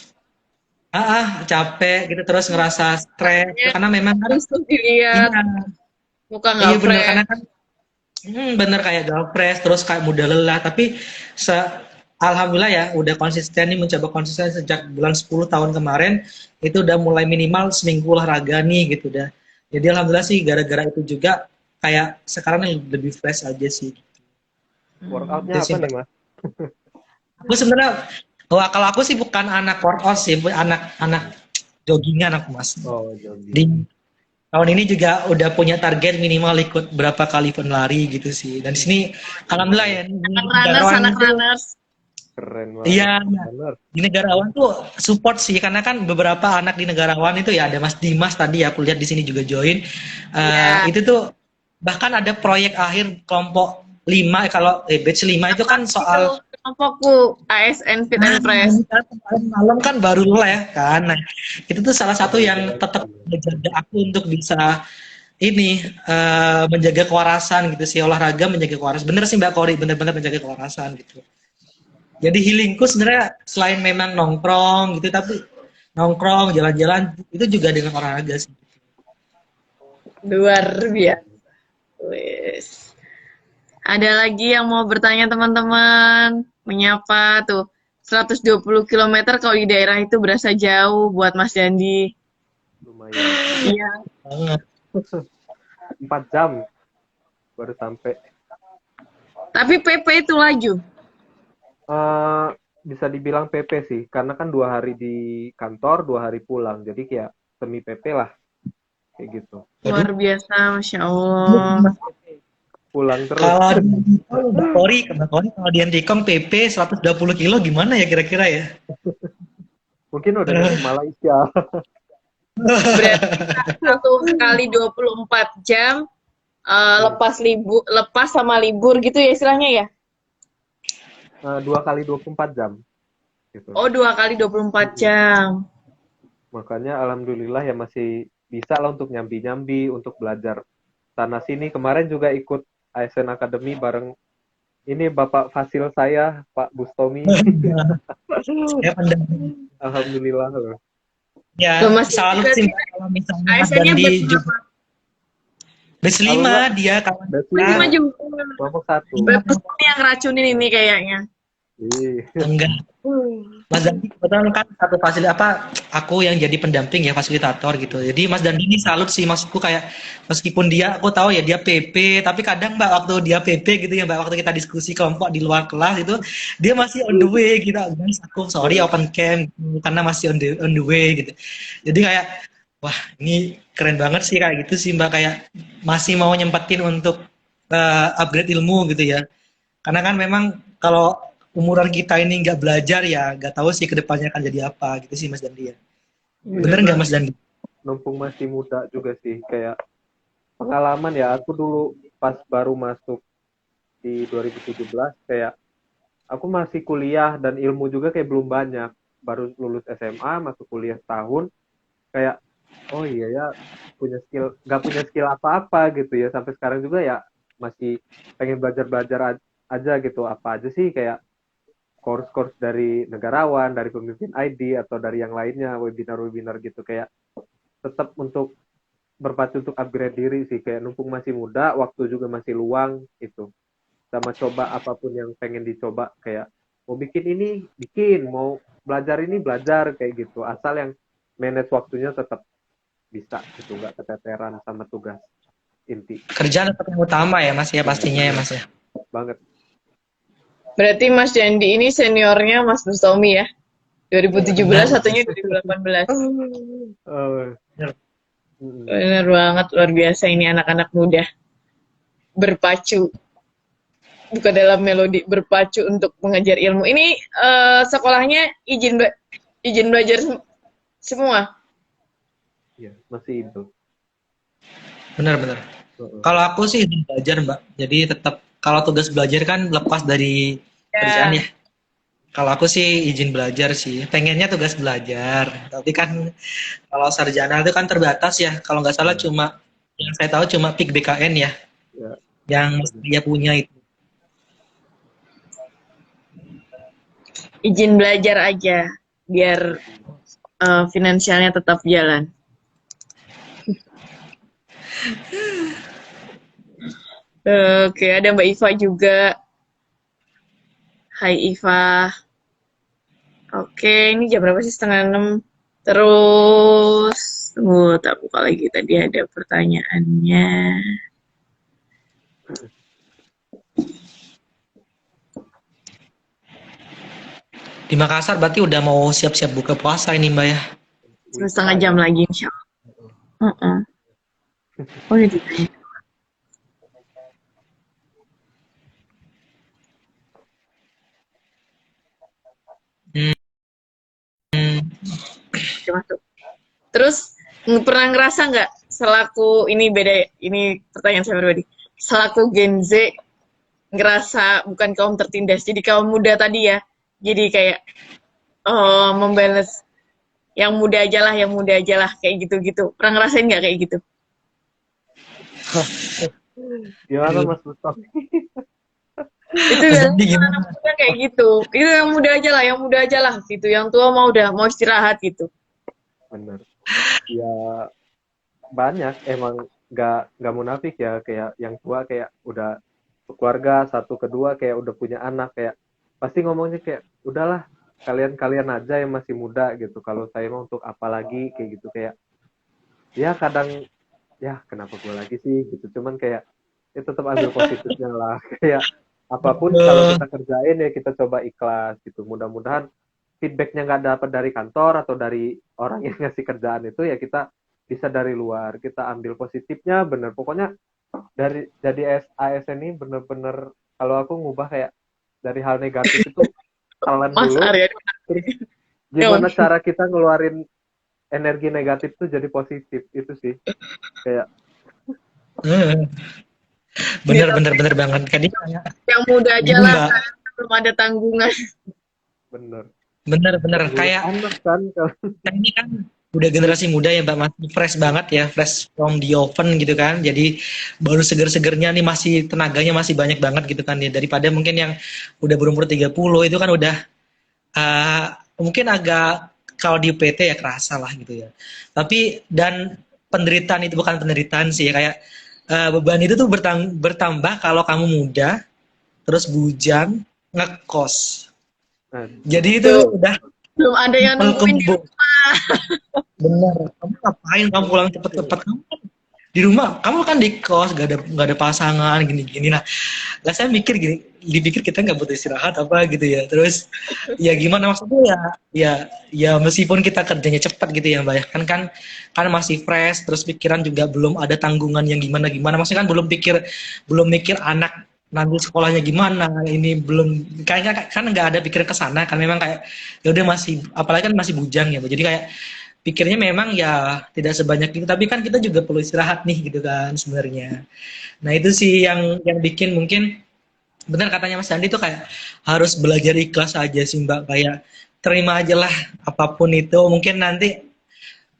capek gitu terus ngerasa stres Makanya karena memang kan harus tuh dilihat iya muka nggak iya bener fresh. karena kan bener kayak gapres terus kayak mudah lelah tapi alhamdulillah ya udah konsisten nih mencoba konsisten sejak bulan 10 tahun kemarin itu udah mulai minimal seminggu olahraga nih gitu dah jadi alhamdulillah sih gara-gara itu juga kayak sekarang lebih fresh aja sih Workoutnya itu apa sih nih Mas? aku sebenarnya kalau aku sih bukan anak workout sih anak joggingan aku mas Oh, jogging. di tahun ini juga udah punya target minimal ikut berapa kali event lari gitu sih dan di sini alhamdulillah ya di negarawan Anak itu runners. Keren iya banget. Bener. di negarawan tuh support sih karena kan beberapa anak di negarawan itu ya ada Mas Dimas tadi ya aku lihat di sini juga join Iya. itu tuh bahkan ada proyek akhir kelompok 5 kalau batch 5 itu kan soal Itu kelompokku ASN Fit and Fresh. kemarin malam kan baru live kan. Nah, itu tuh salah satu yang tetap menjaga aku untuk bisa ini menjaga kewarasan gitu sih olahraga menjaga kewarasan. Bener sih Mbak Kori, bener-bener menjaga kewarasan gitu. Jadi healingku sebenarnya selain memang nongkrong gitu, tapi nongkrong, jalan-jalan itu juga dengan olahraga sih. Luar biasa. Wes. Ada lagi yang mau bertanya teman-teman? Menyapa tuh. 120 kilometer kalau di daerah itu berasa jauh buat Mas Dandi. Lumayan. Iya. Banget. 4 jam baru sampai. Tapi PP itu laju. Bisa dibilang PP sih, karena kan 2 hari di kantor, 2 hari pulang. Jadi kayak semi PP lah, kayak gitu. Luar biasa, Masya Allah. Pulang terus. Kalau Mbak Kori kalau di Antikong PP 120 kilo gimana ya kira-kira ya? Mungkin udah dari Malaysia. Berarti 1 kali 24 jam lepas sama libur gitu ya istilahnya ya? 2 kali 24 jam. Gitu. Oh, 2 kali 24 jam. Makanya alhamdulillah ya masih bisa lah untuk nyambi-nyambi, untuk belajar sana sini. Kemarin juga ikut ASN Academy bareng ini Bapak Fasil saya, Pak Bustomi. Ya, Alhamdulillah. ya Tuh, Mas salut juga sih sih. kalau misalnya Mas ASN-nya Dandi berapa? juga. Base 5 dia kawan Base Masih kita. maju. Kelompok 1. Pesan yang racunin ini kayaknya. Enggak. Mas Dandi kebetulan kan satu aku yang jadi pendamping ya, fasilitator gitu. Jadi Mas Dandi ini salut sih, maksudku kayak meskipun aku tahu ya dia PP, tapi kadang Mbak waktu dia PP gitu ya Mbak, waktu kita diskusi kelompok di luar kelas itu dia masih on the way gitu. Guys, aku sorry open cam gitu, karena masih on the way gitu. Jadi kayak wah, ini keren banget sih kayak gitu sih Mbak, kayak masih mau nyempetin untuk upgrade ilmu gitu ya. Karena kan memang kalau umuran kita ini nggak belajar ya nggak tahu sih kedepannya akan jadi apa gitu sih Mas Dandi ya. Bener nggak Mas Dandi? Numpung masih muda juga sih, kayak pengalaman ya, aku dulu pas baru masuk di 2017 kayak aku masih kuliah dan ilmu juga kayak belum banyak, baru lulus SMA masuk kuliah setahun kayak oh iya ya nggak punya skill apa-apa gitu ya, sampai sekarang juga ya masih pengen belajar aja gitu, apa aja sih kayak course dari negarawan, dari pemimpin ID atau dari yang lainnya, webinar gitu, kayak tetap untuk berpacu untuk upgrade diri sih, kayak numpung masih muda, waktu juga masih luang itu, sama coba apapun yang pengen dicoba, kayak mau bikin ini bikin, mau belajar ini belajar kayak gitu, asal yang manage waktunya tetap bisa gitu, nggak keteteran sama tugas inti. Kerjaan tetap yang utama ya Mas ya, pastinya ya Mas ya. Banget. Berarti Mas Dandi ini seniornya Mas Bustomi ya? 2017, satunya 2018. Bener banget, luar biasa ini anak-anak muda. Berpacu. Bukan dalam melodi, berpacu untuk mengejar ilmu. Ini sekolahnya izin belajar semua? Iya, masih itu. Benar-benar. Kalau aku sih izin belajar Mbak. Jadi tetap kalau tugas belajar kan lepas dari kerjaan ya. Kalau aku sih izin belajar sih. Pengennya tugas belajar. Tapi kan kalau sarjana itu kan terbatas ya. Kalau nggak salah cuma yang saya tahu cuma PIK BKN ya. Yang dia punya itu. Izin belajar aja biar finansialnya tetap jalan. Oke, ada Mbak Iva juga. Hai Iva. Oke, ini jam berapa sih? 5:30. Terus, tunggu, tak buka lagi. Tadi ada pertanyaannya. Di Makassar berarti udah mau siap-siap buka puasa ini Mbak ya? 1,5 jam lagi insya Allah. Oh, ini ditanya. Oke, masuk. Terus pernah ngerasa nggak selaku ini beda, ini pertanyaan saya pribadi, selaku Gen Z ngerasa bukan kaum tertindas, jadi kaum muda tadi ya, jadi kayak membalance yang muda aja lah kayak gitu-gitu. Pernah ngerasain nggak kayak gitu? Gimana Mas Mustafa? Itu biasanya anak muda kayak gitu. Itu yang muda aja lah gitu. Yang tua mau istirahat gitu. Bener. Ya banyak emang nggak munafik ya, kayak yang tua kayak udah keluarga, satu kedua kayak udah punya anak, kayak pasti ngomongnya kayak udahlah kalian-kalian aja yang masih muda gitu. Kalau saya mau untuk apa lagi kayak gitu, kayak ya kadang ya kenapa gue lagi sih gitu. Cuman kayak ya tetap ambil positifnya lah. Kayak apapun kalau Eh, kita kerjain ya kita coba ikhlas gitu. Mudah-mudahan feedbacknya nggak dapat dari kantor atau dari orang yang ngasih kerjaan itu, ya kita bisa dari luar, kita ambil positifnya bener. Pokoknya dari jadi ASN ini bener-bener, kalau aku ngubah kayak dari hal negatif itu telan Mas dulu, Arya. terus Ya, gimana cara kita ngeluarin energi negatif tuh jadi positif, itu sih kayak eh, ya, bener bener tapi bener banget. Jadi kayak yang muda aja gini lah, Mbak, belum ada tanggungan. bener bener bener nggak ngurus kayak anak kan kalau kita ini kan udah generasi muda ya Mbak, masih fresh banget ya, fresh from the oven gitu kan. Jadi baru seger-segernya nih, masih tenaganya masih banyak banget gitu kan ya. Daripada mungkin yang udah berumur 30 itu kan udah eh, mungkin agak, kalau di PT ya kerasa lah gitu ya. Tapi dan penderitaan itu bukan penderitaan sih ya, kayak beban itu tuh bertambah kalau kamu muda, terus bujang, ngekos. Jadi itu Tuh, udah belum ada yang nungguin di mengkembung. Bener, kamu ngapain kamu pulang cepet-cepet? Kamu kan di rumah, kamu kan di kos, gak ada pasangan gini-gini. Nah saya mikir gini, dipikir kita nggak butuh istirahat apa gitu ya. Terus ya gimana maksudnya, ya ya meskipun kita kerjanya cepat gitu ya Mbak ya, kan masih fresh, terus pikiran juga belum ada tanggungan yang gimana gimana. Maksudnya kan belum mikir anak nanti sekolahnya gimana, ini belum, kayaknya kan nggak ada pikiran ke sana kan, memang kayak ya udah masih, apalagi kan masih bujang ya Mbak. Jadi kayak pikirnya memang ya tidak sebanyak itu, tapi kan kita juga perlu istirahat nih gitu kan sebenarnya. Nah itu sih yang bikin mungkin benar katanya Mas Andi tuh kayak harus belajar ikhlas aja sih Mbak, kayak terima aja lah apapun itu. Mungkin nanti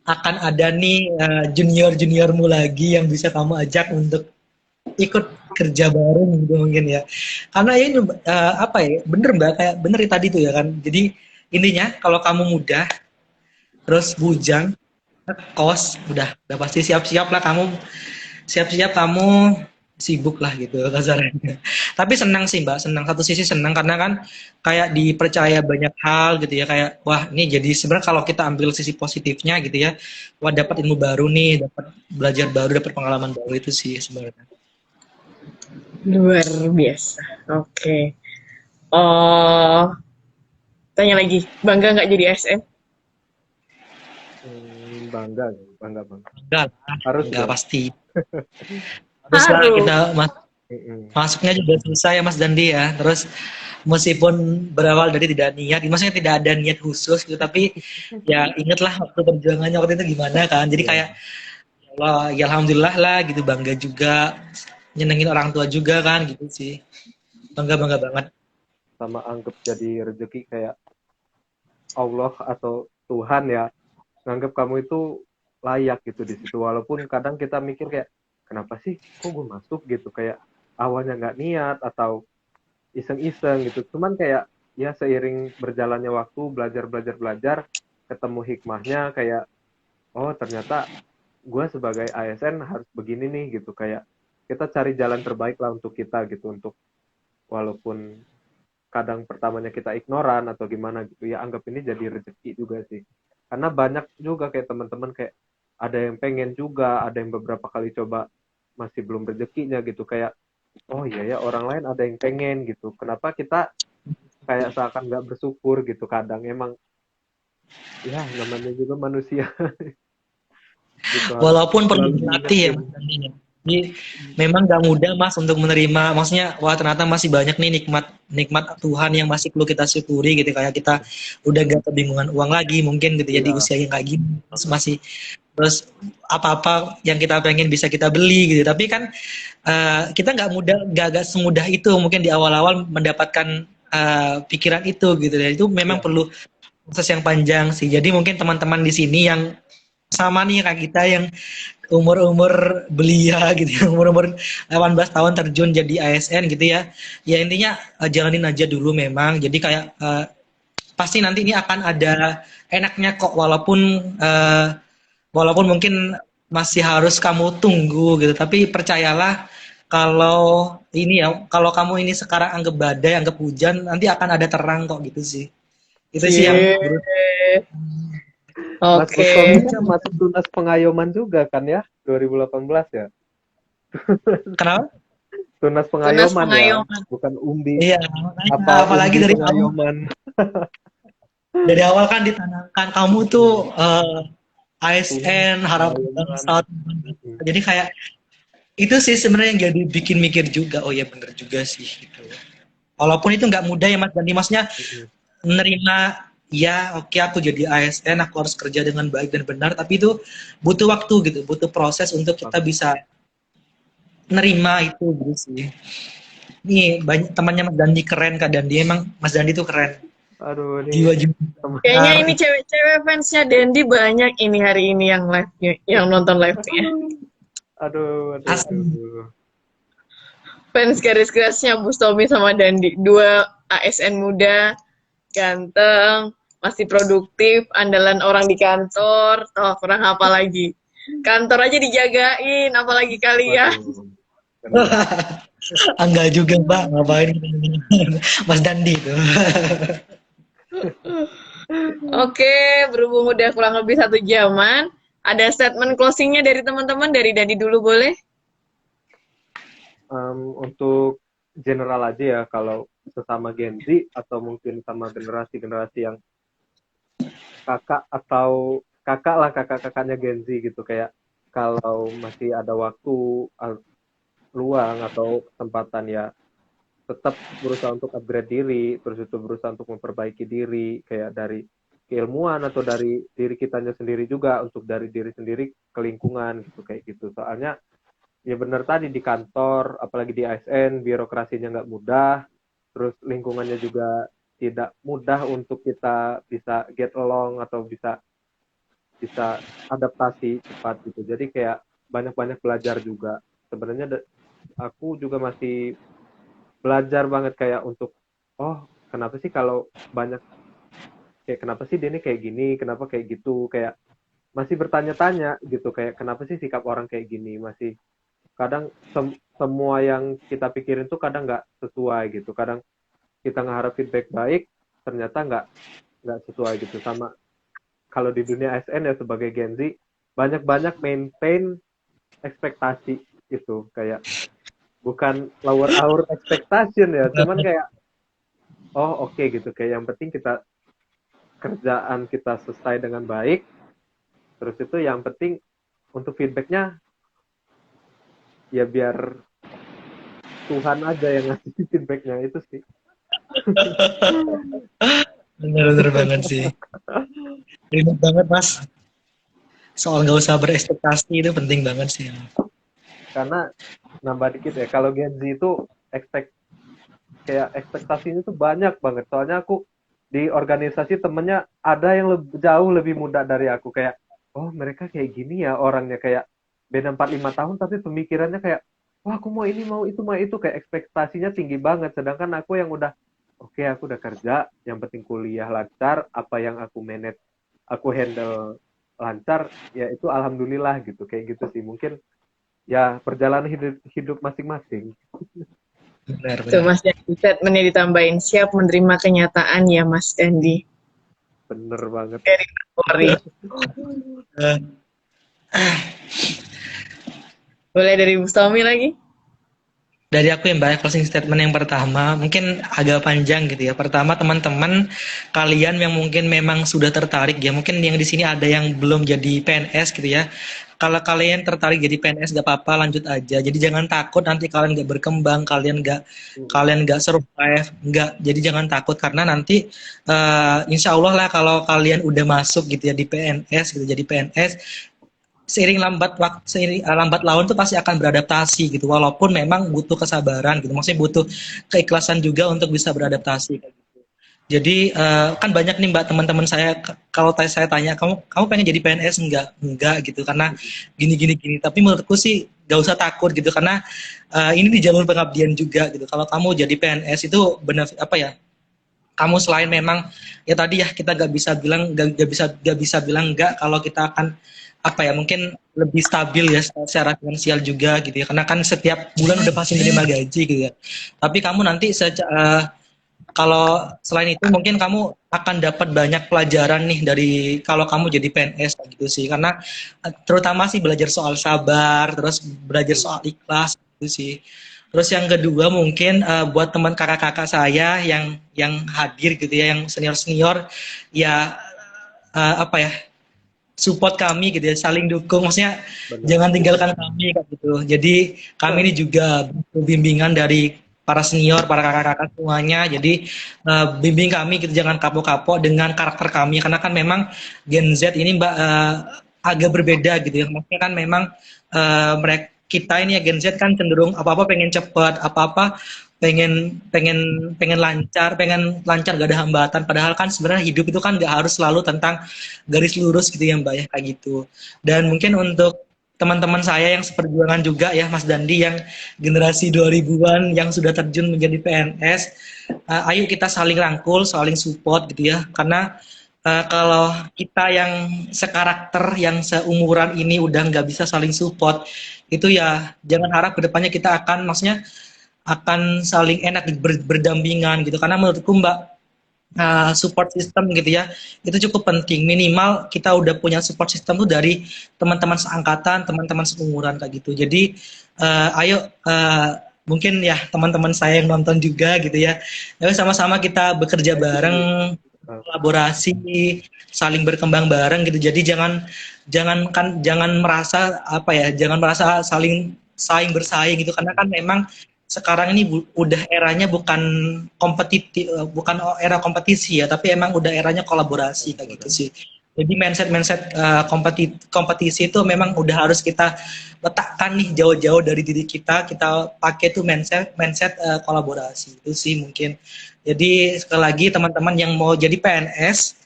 akan ada nih junior-juniormu lagi yang bisa kamu ajak untuk ikut kerja bareng gitu mungkin ya. Karena ya ini apa ya, bener Mbak, kayak bener tadi tuh ya kan. Jadi intinya kalau kamu muda terus bujang kos, udah pasti siap-siap lah kamu, siap-siap kamu sibuk lah gitu kasarnya. Tapi senang sih Mbak, senang, satu sisi senang karena kan kayak dipercaya banyak hal gitu ya, kayak wah ini jadi sebenarnya kalau kita ambil sisi positifnya gitu ya, wah dapat ilmu baru nih, dapat belajar baru, dapat pengalaman baru, itu sih sebenarnya. luar biasa. Oke. Oh, tanya lagi, bangga nggak jadi ASN? bangga bangga bangga, Enggak lah, harus enggak dong. pasti. Terus lah Harus. kita masuknya juga susah ya Mas Dandi ya. Terus meskipun berawal dari tidak niat, maksudnya tidak ada niat khusus gitu, tapi ya ingatlah waktu perjuangannya waktu itu gimana kan. Jadi Iya, kayak ya Allah, ya alhamdulillah lah gitu, bangga juga, nyenengin orang tua juga kan gitu sih. Bangga bangga banget. sama anggap jadi rezeki, kayak Allah atau Tuhan ya nganggap kamu itu layak gitu di situ, walaupun kadang kita mikir kayak kenapa sih kok gue masuk gitu, kayak awalnya nggak niat atau iseng-iseng gitu, cuman kayak ya seiring berjalannya waktu, belajar belajar belajar, ketemu hikmahnya, kayak oh ternyata gue sebagai ASN harus begini nih gitu, kayak kita cari jalan terbaik lah untuk kita gitu, untuk walaupun kadang pertamanya kita ignoran atau gimana gitu, ya anggap ini jadi rezeki juga sih, karena banyak juga kayak teman-teman kayak ada yang pengen juga, ada yang beberapa kali coba masih belum rezekinya gitu, kayak oh iya ya orang lain ada yang pengen gitu, kenapa kita kayak seakan nggak bersyukur gitu, kadang emang ya namanya juga manusia gitu, harus Walaupun perlu selalu dilatih ya diingetin. Mas Dandi ya. Jadi memang gak mudah Mas untuk menerima, maksudnya wah ternyata masih banyak nih nikmat nikmat Tuhan yang masih perlu kita syukuri gitu, kayak kita udah gak kebingungan uang lagi mungkin gitu ya di Iya, usia yang kayak gini, terus apa-apa yang kita pengen bisa kita beli gitu, tapi kan kita nggak mudah, nggak semudah itu mungkin di awal-awal mendapatkan pikiran itu gitu ya. Itu memang iya, perlu proses yang panjang sih. Jadi mungkin teman-teman di sini yang sama nih kayak kita, yang umur-umur belia gitu ya, umur-umur 18 tahun terjun jadi ASN gitu ya. Ya intinya jalanin aja dulu memang. Jadi kayak pasti nanti ini akan ada enaknya kok, walaupun mungkin masih harus kamu tunggu gitu. Tapi percayalah kalau ini ya, kalau kamu ini sekarang anggap badai, anggap hujan, nanti akan ada terang kok gitu sih. Itu sih yang Yeay. Mas Oke. Mustomi kan masuk Tunas Pengayoman juga kan ya, 2018 ya. kenapa? Tunas Tunas Pengayoman ya, Pengayoman. bukan Umbi. Iya, makanya Apa apalagi Umbi dari awal Pengayoman? kan ditanamkan kamu tuh Tunas ASN harapan Pengayoman. bangsa. Jadi kayak itu sih sebenarnya yang jadi bikin mikir juga. Oh ya bener juga sih gitu. Walaupun itu nggak mudah ya Mas Dandi, Masnya menerima ya oke aku jadi ASN aku harus kerja dengan baik dan benar, tapi itu butuh waktu gitu, butuh proses untuk kita bisa nerima itu gitu sih. Nih banyak temannya Mas Dandi keren Kak Dandi, emang Mas Dandi tuh keren. Aduh nih Jiwa-jiwa teman. Kayaknya benar. ini cewek-cewek fansnya Dendi banyak ini hari ini yang live-nya, yang nonton live-nya. Aduh. Asli. Fans garis kerasnya Bustomi sama Dandi. Dua ASN muda, ganteng, masih produktif, andalan orang di kantor. Oh, kurang apa lagi. Kantor aja dijagain, apalagi kalian. Waduh. Enggak juga Mbak, ngapain Mas Dandi itu. Oke, berhubung udah kurang lebih 1 jaman, ada statement closingnya dari teman-teman, dari Dandi dulu boleh? Untuk general aja ya, kalau sesama Gen Z atau mungkin sama generasi-generasi yang kakaknya Gen Z gitu, kayak kalau masih ada waktu luang atau kesempatan ya tetap berusaha untuk upgrade diri, terus itu berusaha untuk memperbaiki diri, kayak dari keilmuan atau dari diri kitanya sendiri juga, untuk dari diri sendiri ke lingkungan gitu, kayak gitu. Soalnya ya benar tadi di kantor, apalagi di ASN, birokrasinya nggak mudah, terus lingkungannya juga tidak mudah untuk kita bisa get along atau bisa adaptasi cepat gitu. Jadi kayak banyak-banyak belajar juga. Sebenarnya aku juga masih belajar banget kayak untuk kenapa sih kalau banyak kayak kenapa sih dia ini kayak gini, kenapa kayak gitu, kayak masih bertanya-tanya gitu, kayak kenapa sih sikap orang kayak gini, masih kadang semua yang kita pikirin tuh kadang nggak sesuai gitu, kadang kita ngeharap feedback baik ternyata nggak sesuai gitu. Sama kalau di dunia SN ya sebagai Gen Z banyak-banyak maintain ekspektasi itu, kayak bukan lower our expectation ya, cuman kayak oke gitu, kayak yang penting kita kerjaan kita selesai dengan baik, terus itu yang penting untuk feedbacknya ya biar Tuhan aja yang ngasih feedbacknya, itu sih. Bener-bener banget sih. Ribet banget Mas. Soal nggak usah berekspektasi itu penting banget sih. Karena nambah dikit ya, kalau Gen Z itu kayak ekspektasinya tuh banyak banget. Soalnya aku di organisasi temennya ada yang jauh lebih muda dari aku, kayak mereka kayak gini ya orangnya, kayak beda 4-5 tahun tapi pemikirannya kayak wah aku mau ini mau itu, kayak ekspektasinya tinggi banget. Sedangkan aku yang udah aku udah kerja, yang penting kuliah lancar, apa yang aku manage aku handle lancar, ya itu alhamdulillah gitu, kayak gitu sih. Mungkin ya perjalanan hidup masing-masing. Benar, Tuh benar. Mas Dandi, statementnya ditambahin, siap menerima kenyataan ya Mas Dandi. Bener banget. Dari Polri. Boleh dari Bustomi lagi? Dari aku yang banyak closing statement yang pertama, mungkin agak panjang gitu ya. Pertama, teman-teman kalian yang mungkin memang sudah tertarik ya, mungkin yang di sini ada yang belum jadi PNS gitu ya. Kalau kalian tertarik jadi PNS gak apa-apa, lanjut aja. Jadi jangan takut nanti kalian gak berkembang, kalian gak survive, nggak. Jadi jangan takut karena nanti insya Allah lah kalau kalian udah masuk gitu ya di PNS gitu, jadi PNS seiring lambat laun tuh pasti akan beradaptasi gitu, walaupun memang butuh kesabaran gitu, maksudnya butuh keikhlasan juga untuk bisa beradaptasi. Jadi kan banyak nih Mbak teman-teman saya, kalau saya tanya kamu pengen jadi PNS enggak gitu karena gini, tapi menurutku sih gak usah takut gitu karena ini di jalur pengabdian juga gitu. Kalau kamu jadi PNS itu benar apa ya, kamu selain memang ya tadi ya kita gak bisa bilang enggak kalau kita akan apa ya mungkin lebih stabil ya secara finansial juga gitu ya, karena kan setiap bulan udah pasti menerima gaji gitu ya. Tapi kamu nanti kalau selain itu mungkin kamu akan dapat banyak pelajaran nih dari kalau kamu jadi PNS gitu sih. Karena terutama sih belajar soal sabar, terus belajar soal ikhlas gitu sih. Terus yang kedua mungkin buat teman kakak-kakak saya yang hadir gitu ya, yang senior-senior ya apa ya, support kami gitu ya, saling dukung, maksudnya Benar. jangan tinggalkan kami kayak gitu. Jadi kami ini juga butuh bimbingan dari para senior, para kakak-kakak semuanya. Jadi bimbing kami gitu, jangan kapok-kapok dengan karakter kami, karena kan memang Gen Z ini Mbak agak berbeda gitu ya. Maksudnya kan memang mereka kita ini ya Gen Z kan cenderung apa-apa pengen cepat, apa-apa pengen lancar gak ada hambatan, padahal kan sebenarnya hidup itu kan gak harus selalu tentang garis lurus gitu ya Mbak ya, kayak gitu. Dan mungkin untuk teman-teman saya yang seperjuangan juga ya Mas Dandi, yang generasi 2000-an yang sudah terjun menjadi PNS, ayo kita saling rangkul, saling support gitu ya, karena kalau kita yang sekarakter, yang seumuran ini udah nggak bisa saling support, itu ya jangan harap kedepannya kita akan, maksudnya akan saling enak berdampingan gitu. Karena menurutku Mbak, support system gitu ya, itu cukup penting. Minimal kita udah punya support system tuh dari teman-teman seangkatan, teman-teman seumuran kayak gitu. Jadi ayo mungkin ya teman-teman saya yang nonton juga gitu ya, ayo sama-sama kita bekerja bareng, kolaborasi, saling berkembang bareng gitu. Jadi jangan merasa apa ya, jangan merasa saing bersaing gitu, karena kan memang sekarang ini udah eranya bukan bukan era kompetisi ya, tapi emang udah eranya kolaborasi kayak gitu sih. Jadi mindset kompetisi itu memang udah harus kita letakkan nih jauh-jauh dari diri kita pakai tuh mindset kolaborasi itu sih mungkin. Jadi sekali lagi teman-teman yang mau jadi PNS,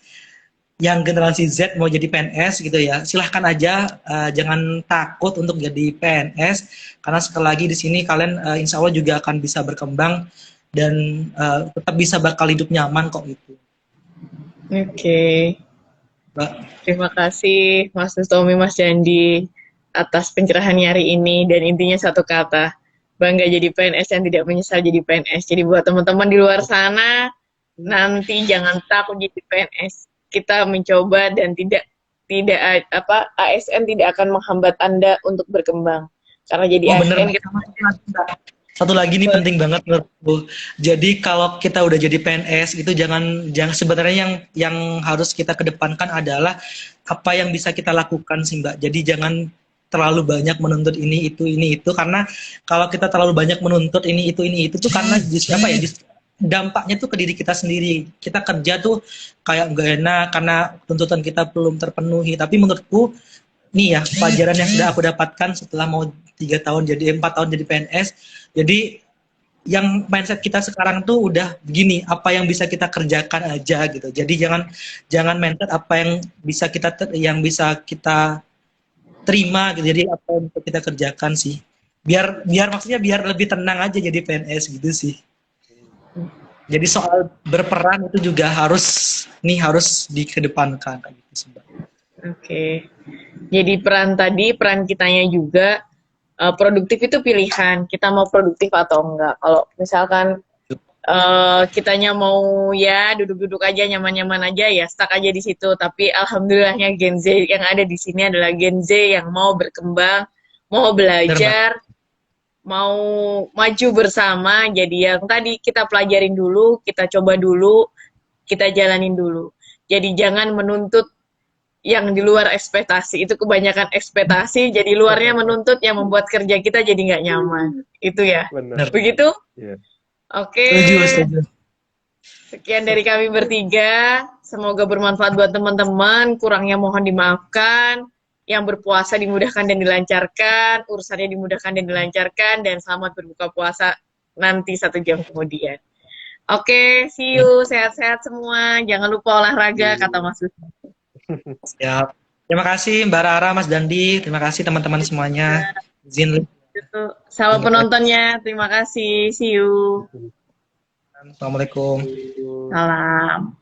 yang generasi Z mau jadi PNS gitu ya, silahkan aja, jangan takut untuk jadi PNS, karena sekali lagi di sini kalian insya Allah juga akan bisa berkembang dan tetap bisa bakal hidup nyaman kok gitu. Oke. Mbak. Terima kasih Mas Tommy, Mas Dandi atas pencerahan hari ini, dan intinya satu kata, bangga jadi PNS yang tidak menyesal jadi PNS. Jadi buat teman-teman di luar sana, nanti jangan takut jadi PNS. Kita mencoba dan tidak ASN tidak akan menghambat Anda untuk berkembang. Karena jadi ASN kita satu lagi nih penting banget menurutku. Jadi kalau kita udah jadi PNS itu jangan sebenarnya yang harus kita kedepankan adalah apa yang bisa kita lakukan sih Mbak. Jadi jangan terlalu banyak menuntut ini itu, karena kalau kita terlalu banyak menuntut ini itu tuh karena justru apa ya, dampaknya tuh ke diri kita sendiri. Kita kerja tuh kayak gak enak karena tuntutan kita belum terpenuhi. Tapi menurutku nih ya, pelajaran yang sudah aku dapatkan setelah mau 4 tahun jadi PNS. Jadi yang mindset kita sekarang tuh udah begini, apa yang bisa kita kerjakan aja gitu. Jadi jangan mindset apa yang bisa kita terima gitu. Jadi apa yang bisa kita kerjakan sih. Biar maksudnya biar lebih tenang aja jadi PNS gitu sih. Jadi soal berperan itu juga harus dikedepankan kayak gitu sih. Oke. Jadi peran kitanya juga, produktif itu pilihan. Kita mau produktif atau enggak. Kalau misalkan kitanya mau ya duduk-duduk aja, nyaman-nyaman aja, ya stuck aja di situ. Tapi alhamdulillahnya Gen Z yang ada di sini adalah Gen Z yang mau berkembang, mau belajar, mau maju bersama. Jadi yang tadi kita pelajarin dulu, kita coba dulu, kita jalanin dulu. Jadi jangan menuntut yang di luar ekspektasi. Itu kebanyakan ekspektasi, jadi luarnya menuntut, yang membuat kerja kita jadi nggak nyaman. Itu ya. Benar. Begitu? Yeah. Oke. Setuju. Sekian dari kami bertiga. Semoga bermanfaat buat teman-teman. Kurangnya mohon dimaafkan. Yang berpuasa dimudahkan dan dilancarkan. Urusannya dimudahkan dan dilancarkan. Dan selamat berbuka puasa nanti 1 jam kemudian. Oke, see you. Sehat-sehat semua. Jangan lupa olahraga, kata Mas Wisnu. Siap. Terima kasih Mbak Rara, Mas Dandi. Terima kasih teman-teman semuanya. Izin. Sama penontonnya. Terima kasih. See you. Assalamualaikum. Salam.